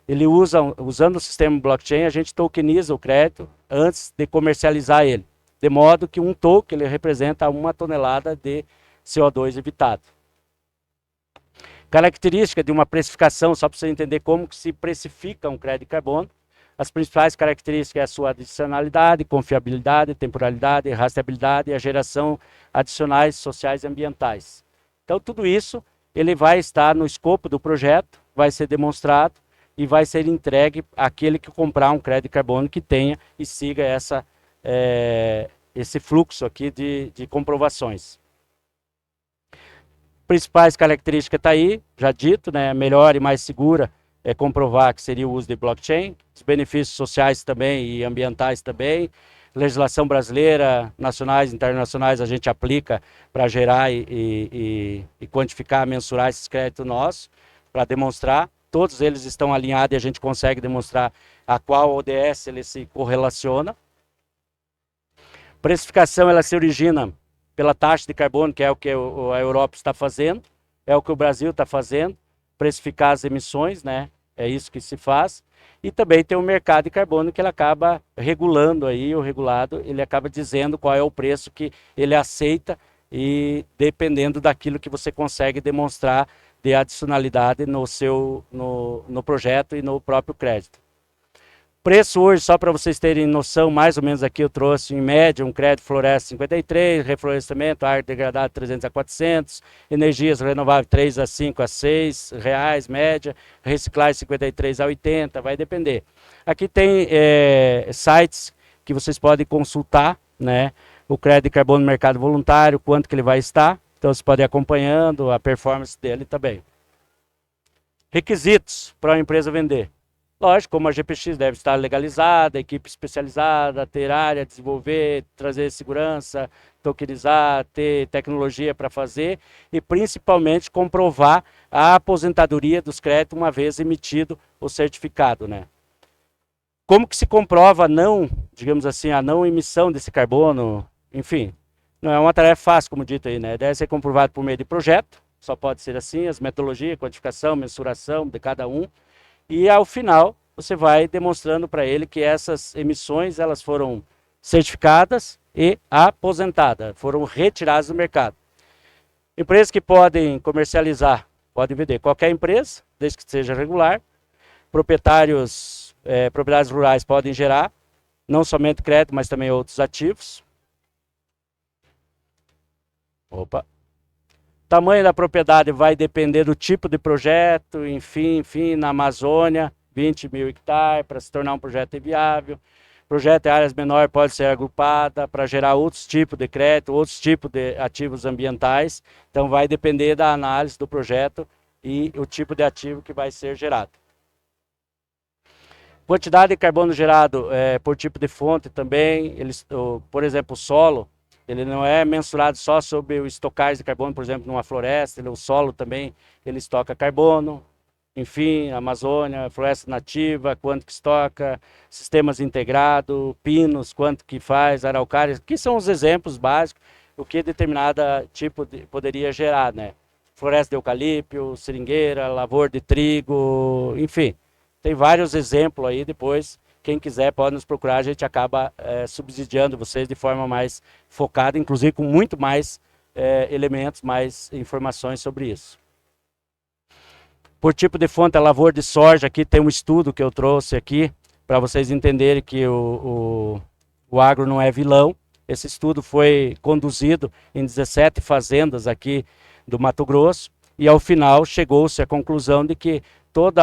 ele usando o sistema blockchain, a gente tokeniza o crédito antes de comercializar ele, de modo que um token ele representa 1 tonelada de CO2 evitado. Característica de uma precificação, só para você entender como que se precifica um crédito de carbono. As principais características é a sua adicionalidade, confiabilidade, temporalidade, rastreabilidade e a geração adicionais sociais e ambientais. Então tudo isso ele vai estar no escopo do projeto, vai ser demonstrado e vai ser entregue àquele que comprar um crédito de carbono que tenha e siga esse fluxo aqui de comprovações. Principais características está aí, já dito, né? Melhor e mais segura é comprovar que seria o uso de blockchain, os benefícios sociais também e ambientais também, legislação brasileira, nacionais, internacionais, a gente aplica para gerar e quantificar, mensurar esses créditos nossos, para demonstrar. Todos eles estão alinhados e a gente consegue demonstrar a qual ODS ele se correlaciona. Precificação ela se origina pela taxa de carbono, que é o que a Europa está fazendo, é o que o Brasil está fazendo, precificar as emissões, né? é isso que se faz. E também tem o mercado de carbono que ele acaba regulando aí, o regulado, ele acaba dizendo qual é o preço que ele aceita e dependendo daquilo que você consegue demonstrar de adicionalidade no projeto e no próprio crédito. Preço hoje, só para vocês terem noção, mais ou menos aqui eu trouxe em média um crédito floresta 53, reflorestamento, área degradada 300 a 400, energias renováveis 3 a 5 a 6 reais, média, reciclagem 53 a 80, vai depender. Aqui tem sites que vocês podem consultar, né? O crédito de carbono no mercado voluntário, quanto que ele vai estar, então vocês podem ir acompanhando a performance dele também. Requisitos para uma empresa vender. Lógico, como a GPX deve estar legalizada, equipe especializada, ter área, desenvolver, trazer segurança, tokenizar, ter tecnologia para fazer e principalmente comprovar a aposentadoria dos créditos uma vez emitido o certificado, né? Como que se comprova digamos assim, a não emissão desse carbono? Enfim, não é uma tarefa fácil, como dito aí, né? Deve ser comprovado por meio de projeto, só pode ser assim, as metodologias, quantificação, mensuração de cada um. E ao final, você vai demonstrando para ele que essas emissões elas foram certificadas e aposentadas, foram retiradas do mercado. Empresas que podem comercializar, podem vender qualquer empresa, desde que seja regular. Propriedades rurais podem gerar, não somente crédito, mas também outros ativos. Opa! Tamanho da propriedade vai depender do tipo de projeto, enfim, na Amazônia, 20 mil hectares, para se tornar um projeto viável. Projeto em áreas menores pode ser agrupada para gerar outros tipos de crédito, outros tipos de ativos ambientais. Então vai depender da análise do projeto e o tipo de ativo que vai ser gerado. Quantidade de carbono gerado por tipo de fonte também, por exemplo, o solo, ele não é mensurado só sobre o estocagem de carbono, por exemplo, numa floresta, o solo também, ele estoca carbono, enfim, Amazônia, floresta nativa, quanto que estoca, sistemas integrados, pinos, quanto que faz, araucárias, que são os exemplos básicos, o que determinada tipo poderia gerar, né? Floresta de eucalipto, seringueira, lavoura de trigo, enfim, tem vários exemplos aí depois. Quem quiser pode nos procurar, a gente acaba subsidiando vocês de forma mais focada, inclusive com muito mais elementos, mais informações sobre isso. Por tipo de fonte, a lavoura de soja, aqui tem um estudo que eu trouxe aqui, para vocês entenderem que o agro não é vilão. Esse estudo foi conduzido em 17 fazendas aqui do Mato Grosso, e ao final chegou-se à conclusão de que todo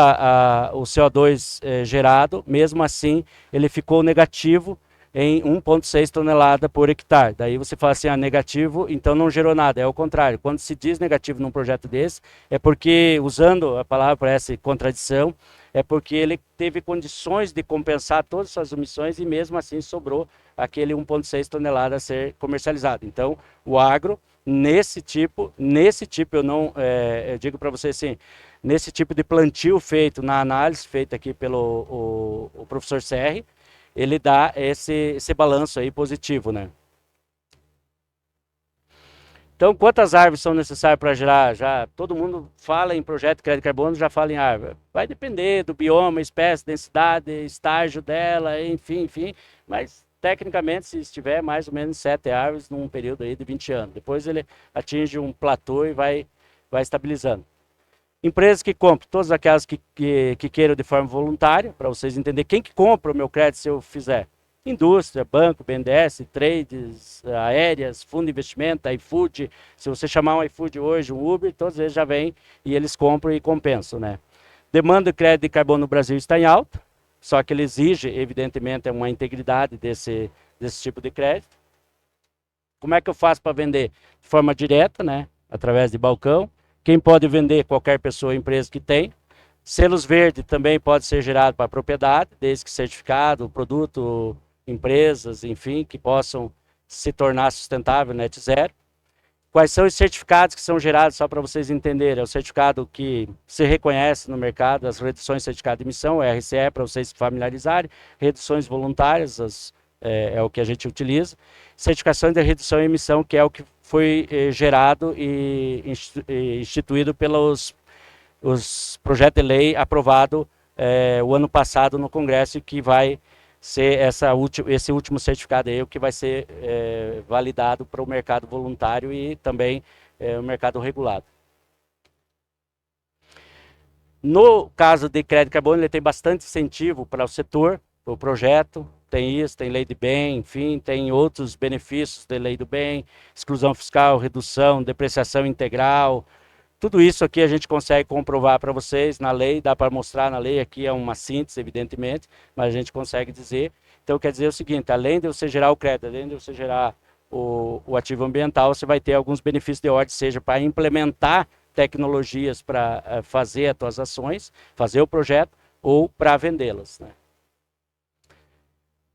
o CO2 gerado, mesmo assim, ele ficou negativo em 1,6 tonelada por hectare. Daí você fala assim, negativo, então não gerou nada. É o contrário. Quando se diz negativo num projeto desse, é porque, usando a palavra para essa contradição, é porque ele teve condições de compensar todas as suas emissões e mesmo assim sobrou aquele 1,6 tonelada a ser comercializado. Então, o agro, nesse tipo eu digo para você assim, nesse tipo de plantio feito, na análise feita aqui pelo o professor Serri, ele dá esse balanço aí positivo, né? Então, quantas árvores são necessárias para gerar? Já todo mundo fala em projeto de crédito de carbono, já fala em árvore. Vai depender do bioma, espécie, densidade, estágio dela, enfim, mas tecnicamente, se estiver mais ou menos 7 árvores num período aí de 20 anos. Depois ele atinge um platô e vai estabilizando. Empresas que compram, todas aquelas que queiram de forma voluntária, para vocês entenderem quem que compra o meu crédito se eu fizer. Indústria, banco, BNDES, trades, aéreas, fundo de investimento, iFood. Se você chamar um iFood hoje, um Uber, todos eles já vêm e eles compram e compensam, né? Demanda de crédito de carbono no Brasil está em alta, só que ele exige, evidentemente, uma integridade desse tipo de crédito. Como é que eu faço para vender? De forma direta, né? Através de balcão. Quem pode vender? Qualquer pessoa ou empresa que tem. Selos verdes também pode ser gerado para a propriedade, desde que certificado, produto, empresas, enfim, que possam se tornar sustentável, net zero. Quais são os certificados que são gerados, só para vocês entenderem? É o certificado que se reconhece no mercado, as reduções de certificado de emissão, o RCE, para vocês se familiarizarem, reduções voluntárias, é o que a gente utiliza. Certificação de redução de emissão, que é o que foi gerado e instituído pelos projetos de lei aprovado o ano passado no Congresso, e que vai ser esse último certificado aí, o que vai ser validado para o mercado voluntário e também o mercado regulado. No caso de crédito carbono, ele tem bastante incentivo para o setor, o projeto, tem isso, tem lei de bem, enfim, tem outros benefícios da lei do bem, exclusão fiscal, redução, depreciação integral, tudo isso aqui a gente consegue comprovar para vocês na lei, dá para mostrar na lei, aqui é uma síntese, evidentemente, mas a gente consegue dizer. Então, quer dizer o seguinte, além de você gerar o crédito, além de você gerar o ativo ambiental, você vai ter alguns benefícios de ordem, seja para implementar tecnologias para fazer as tuas ações, fazer o projeto, ou para vendê-las, né?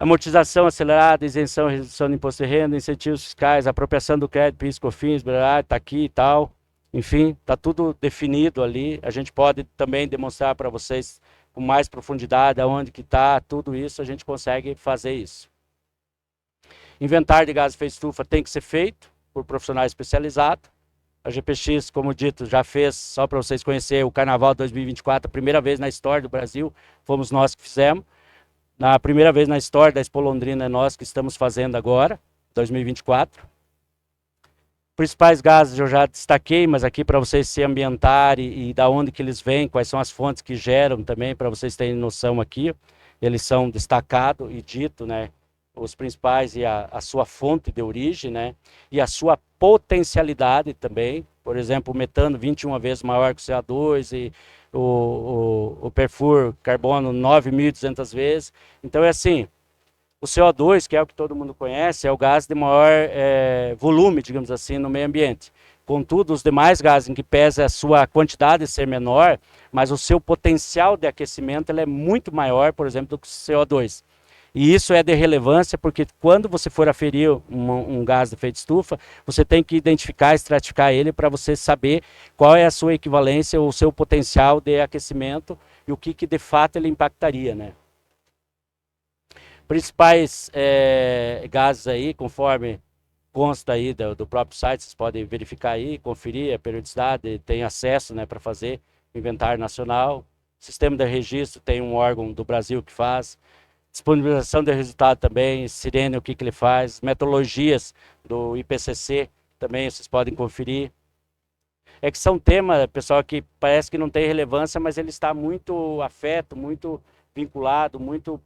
Amortização acelerada, isenção, redução de imposto de renda, incentivos fiscais, apropriação do crédito, PIS, COFINS, está aqui e tal. Enfim, está tudo definido ali. A gente pode também demonstrar para vocês com mais profundidade aonde que está, tudo isso, a gente consegue fazer isso. Inventário de gases de efeito estufa tem que ser feito por profissionais especializados. A GPX, como dito, já fez, só para vocês conhecerem, o Carnaval 2024, a primeira vez na história do Brasil, fomos nós que fizemos. Na primeira vez na história da Expo Londrina é nós que estamos fazendo agora, 2024. Principais gases eu já destaquei, mas aqui para vocês se ambientarem e da onde que eles vêm, quais são as fontes que geram também, para vocês terem noção aqui. Eles são destacados e dito, né, os principais e a sua fonte de origem, né, e a sua potencialidade também. Por exemplo, o metano 21 vezes maior que o CO2 e o perfur carbono 9.200 vezes. Então é assim, o CO2, que é o que todo mundo conhece, é o gás de maior volume, digamos assim, no meio ambiente. Contudo, os demais gases em que pesa a sua quantidade ser menor, mas o seu potencial de aquecimento ele é muito maior, por exemplo, do que o CO2. E isso é de relevância porque quando você for aferir um gás de efeito estufa, você tem que identificar, estratificar ele para você saber qual é a sua equivalência, o seu potencial de aquecimento e o que de fato ele impactaria, né? Principais gases aí, conforme consta aí do próprio site, vocês podem verificar aí, conferir a periodicidade, tem acesso, né, para fazer inventário nacional. Sistema de registro tem um órgão do Brasil que faz. Disponibilização de resultado também, Sirene, o que ele faz, metodologias do IPCC também vocês podem conferir. É que são temas, pessoal, que parece que não tem relevância, mas ele está muito afeto, muito vinculado, muito,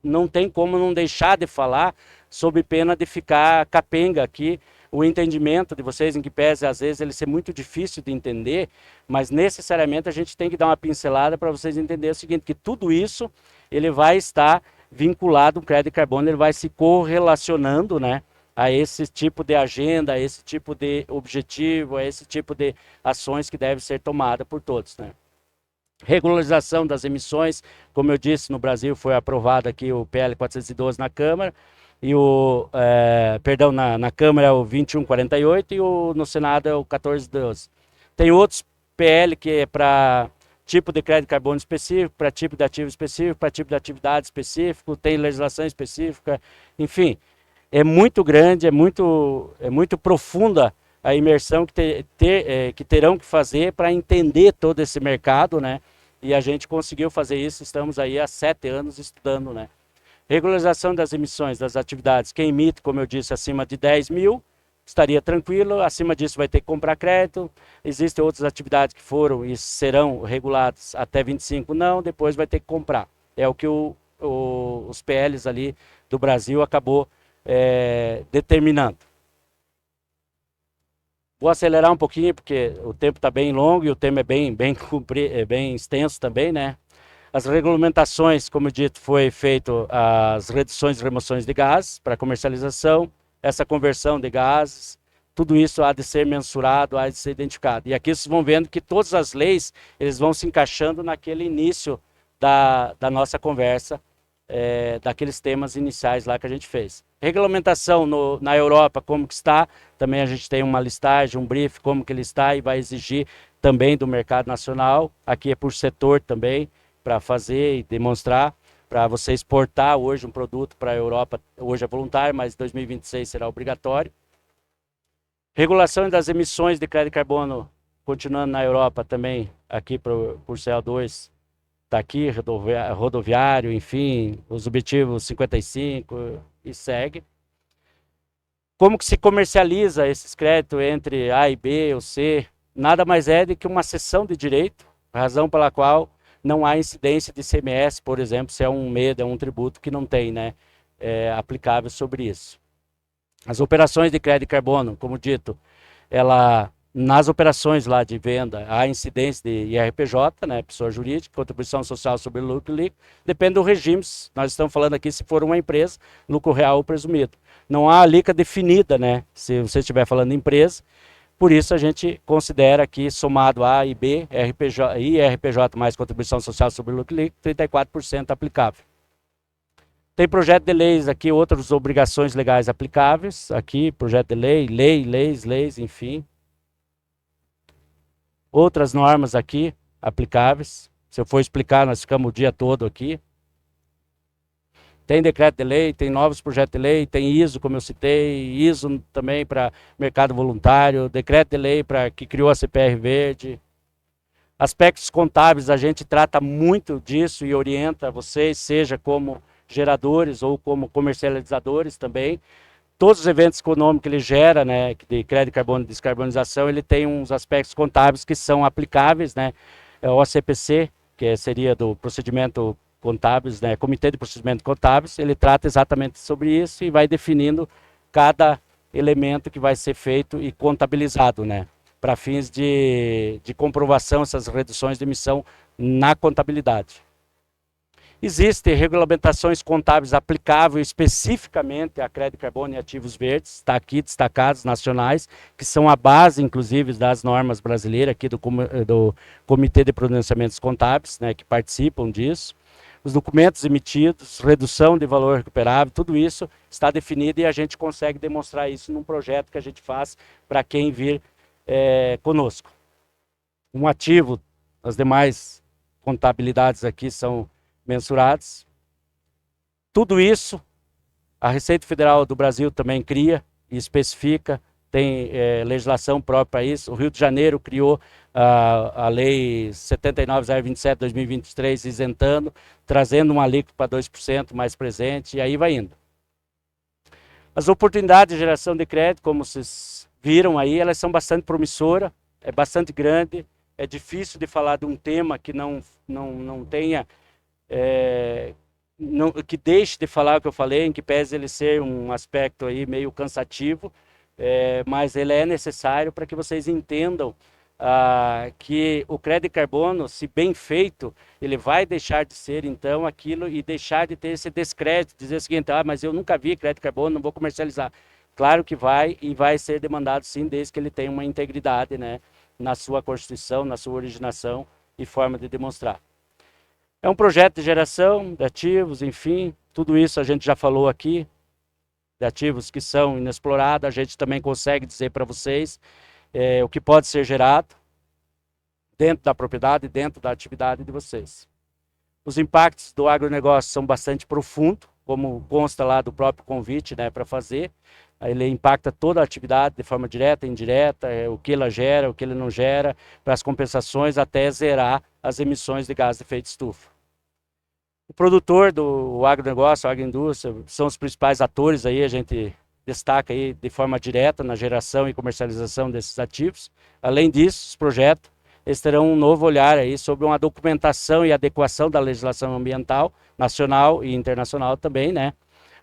não tem como não deixar de falar, sob pena de ficar capenga aqui, o entendimento de vocês, em que pese às vezes ele ser muito difícil de entender, mas necessariamente a gente tem que dar uma pincelada para vocês entenderem o seguinte, que tudo isso ele vai estar vinculado, o crédito de carbono ele vai se correlacionando, né, a esse tipo de agenda, a esse tipo de objetivo, a esse tipo de ações que devem ser tomadas por todos, né. Regularização das emissões, como eu disse, no Brasil foi aprovado aqui o PL 412 na Câmara, e perdão, na Câmara é o 2148 e no Senado é o 1412. Tem outros PL que é para tipo de crédito de carbono específico, para tipo de ativo específico, para tipo de atividade específico, tem legislação específica, enfim, é muito grande, é muito profunda a imersão que terão que fazer para entender todo esse mercado, né? E a gente conseguiu fazer isso, estamos aí há 7 anos estudando, né? Regularização das emissões das atividades, quem emite, como eu disse, acima de 10 mil, estaria tranquilo, acima disso vai ter que comprar crédito, existem outras atividades que foram e serão reguladas até 25, não, depois vai ter que comprar. É o que os PLs ali do Brasil acabou determinando. Vou acelerar um pouquinho, porque o tempo está bem longo e o tema é bem extenso também, né? As regulamentações, como dito, foi feito as reduções e remoções de gases para comercialização, essa conversão de gases, tudo isso há de ser mensurado, há de ser identificado. E aqui vocês vão vendo que todas as leis, eles vão se encaixando naquele início da nossa conversa, daqueles temas iniciais lá que a gente fez. Regulamentação na Europa, como que está, também a gente tem uma listagem, um brief, como que ele está e vai exigir também do mercado nacional, aqui é por setor também, para fazer e demonstrar, para você exportar hoje um produto para a Europa, hoje é voluntário, mas em 2026 será obrigatório. Regulação das emissões de crédito de carbono, continuando na Europa também, aqui por CO2, está aqui, rodoviário, enfim, os objetivos 55 e segue. Como que se comercializa esses créditos entre A e B ou C? Nada mais é do que uma cessão de direito, razão pela qual não há incidência de ICMS, por exemplo, se é um MED, é um tributo que não tem, né, aplicável sobre isso. As operações de crédito de carbono, como dito, nas operações lá de venda, há incidência de IRPJ, né, pessoa jurídica, contribuição social sobre lucro líquido, depende do regime. Nós estamos falando aqui se for uma empresa, lucro real ou presumido. Não há alíquota definida, né, se você estiver falando de empresa, por isso a gente considera aqui, somado A e B, IRPJ mais contribuição social sobre lucro líquido, 34% aplicável. Tem projeto de leis aqui, outras obrigações legais aplicáveis, aqui, projeto de lei, leis, enfim. Outras normas aqui, aplicáveis. Se eu for explicar, nós ficamos o dia todo aqui. Tem decreto de lei, tem novos projetos de lei, tem ISO, como eu citei, ISO também para mercado voluntário, decreto de lei que criou a CPR Verde. Aspectos contábeis, a gente trata muito disso e orienta vocês, seja como geradores ou como comercializadores também. Todos os eventos econômicos que ele gera, né, de crédito de carbono e descarbonização, ele tem uns aspectos contábeis que são aplicáveis, né, o OCPC, que seria do procedimento contábeis, né, Comitê de Procedimento Contábeis, ele trata exatamente sobre isso e vai definindo cada elemento que vai ser feito e contabilizado, né, para fins de comprovação essas reduções de emissão na contabilidade. Existem regulamentações contábeis aplicáveis especificamente a crédito de carbono e ativos verdes, está aqui destacados, nacionais, que são a base, inclusive, das normas brasileiras, aqui do Comitê de Pronunciamentos Contábeis, né, que participam disso. Os documentos emitidos, redução de valor recuperável, tudo isso está definido e a gente consegue demonstrar isso num projeto que a gente faz para quem vir conosco. Um ativo, as demais contabilidades aqui são mensuradas. Tudo isso, a Receita Federal do Brasil também cria e especifica, tem legislação própria para isso. O Rio de Janeiro criou a Lei 79.027 de 2023, isentando, trazendo uma alíquota para 2% mais presente, e aí vai indo. As oportunidades de geração de crédito, como vocês viram aí, elas são bastante promissoras, é bastante grande, é difícil de falar de um tema que não tenha, que deixe de falar o que eu falei, em que pese ele ser um aspecto aí meio cansativo, mas ele é necessário para que vocês entendam que o crédito de carbono, se bem feito, ele vai deixar de ser, então, aquilo e deixar de ter esse descrédito, dizer o seguinte, mas eu nunca vi crédito de carbono, não vou comercializar. Claro que vai e vai ser demandado sim, desde que ele tenha uma integridade, né, na sua constituição, na sua originação e forma de demonstrar. É um projeto de geração de ativos, enfim, tudo isso a gente já falou aqui, de ativos que são inexplorados, a gente também consegue dizer para vocês o que pode ser gerado dentro da propriedade, dentro da atividade de vocês. Os impactos do agronegócio são bastante profundos, como consta lá do próprio convite, né, para fazer. Ele impacta toda a atividade de forma direta e indireta, o que ela gera, o que ele não gera, para as compensações até zerar as emissões de gás de efeito estufa. O produtor do agronegócio, a agroindústria, são os principais atores aí, a gente destaca aí de forma direta na geração e comercialização desses ativos. Além disso, os projetos eles terão um novo olhar aí sobre uma documentação e adequação da legislação ambiental, nacional e internacional também, né?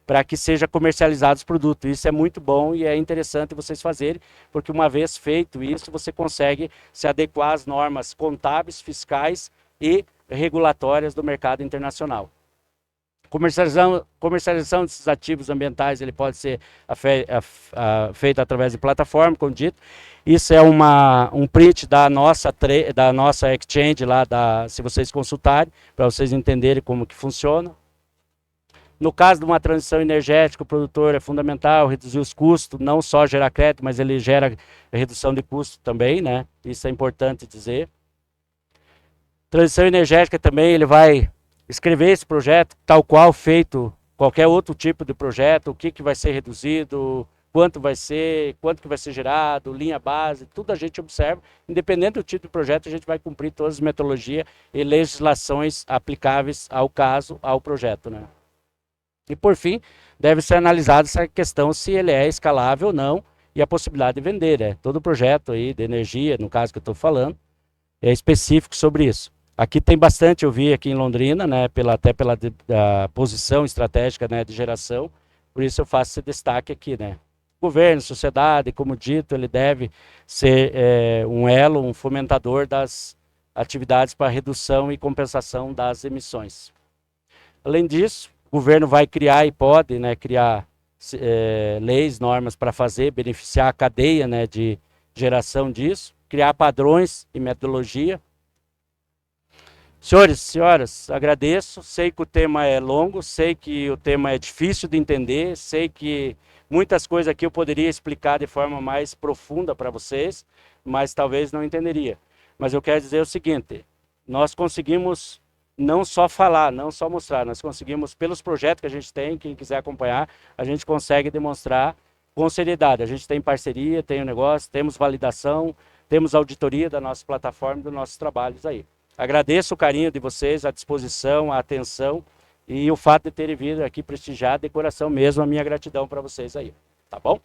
Para que seja comercializados os produtos. Isso é muito bom e é interessante vocês fazerem, porque uma vez feito isso, você consegue se adequar às normas contábeis, fiscais e regulatórias do mercado internacional. Comercialização desses ativos ambientais, ele pode ser feito através de plataforma, como dito. Isso é um print da nossa exchange lá, se vocês consultarem, para vocês entenderem como que funciona. No caso de uma transição energética, o produtor é fundamental reduzir os custos, não só gerar crédito, mas ele gera redução de custo também, né? Isso é importante dizer. Transição energética também, ele vai escrever esse projeto tal qual feito qualquer outro tipo de projeto, o que vai ser reduzido, quanto que vai ser gerado, linha base, tudo a gente observa. Independente do tipo de projeto, a gente vai cumprir todas as metodologias e legislações aplicáveis ao caso, ao projeto, né? E por fim, deve ser analisada essa questão se ele é escalável ou não e a possibilidade de vender, né? Todo projeto aí de energia, no caso que eu estou falando, é específico sobre isso. Aqui tem bastante, eu vi aqui em Londrina, né, até pela posição estratégica, né, de geração, por isso eu faço esse destaque aqui, né. Governo, sociedade, como dito, ele deve ser um elo, um fomentador das atividades para redução e compensação das emissões. Além disso, o governo vai criar e pode, né, criar leis, normas para beneficiar a cadeia, né, de geração disso, criar padrões e metodologia. Senhores e senhoras, agradeço, sei que o tema é longo, sei que o tema é difícil de entender, sei que muitas coisas aqui eu poderia explicar de forma mais profunda para vocês, mas talvez não entenderia. Mas eu quero dizer o seguinte, nós conseguimos não só falar, não só mostrar, nós conseguimos, pelos projetos que a gente tem, quem quiser acompanhar, a gente consegue demonstrar com seriedade. A gente tem parceria, tem o negócio, temos validação, temos auditoria da nossa plataforma, dos nossos trabalhos aí. Agradeço o carinho de vocês, a disposição, a atenção e o fato de terem vindo aqui prestigiar de coração mesmo a minha gratidão para vocês aí. Tá bom?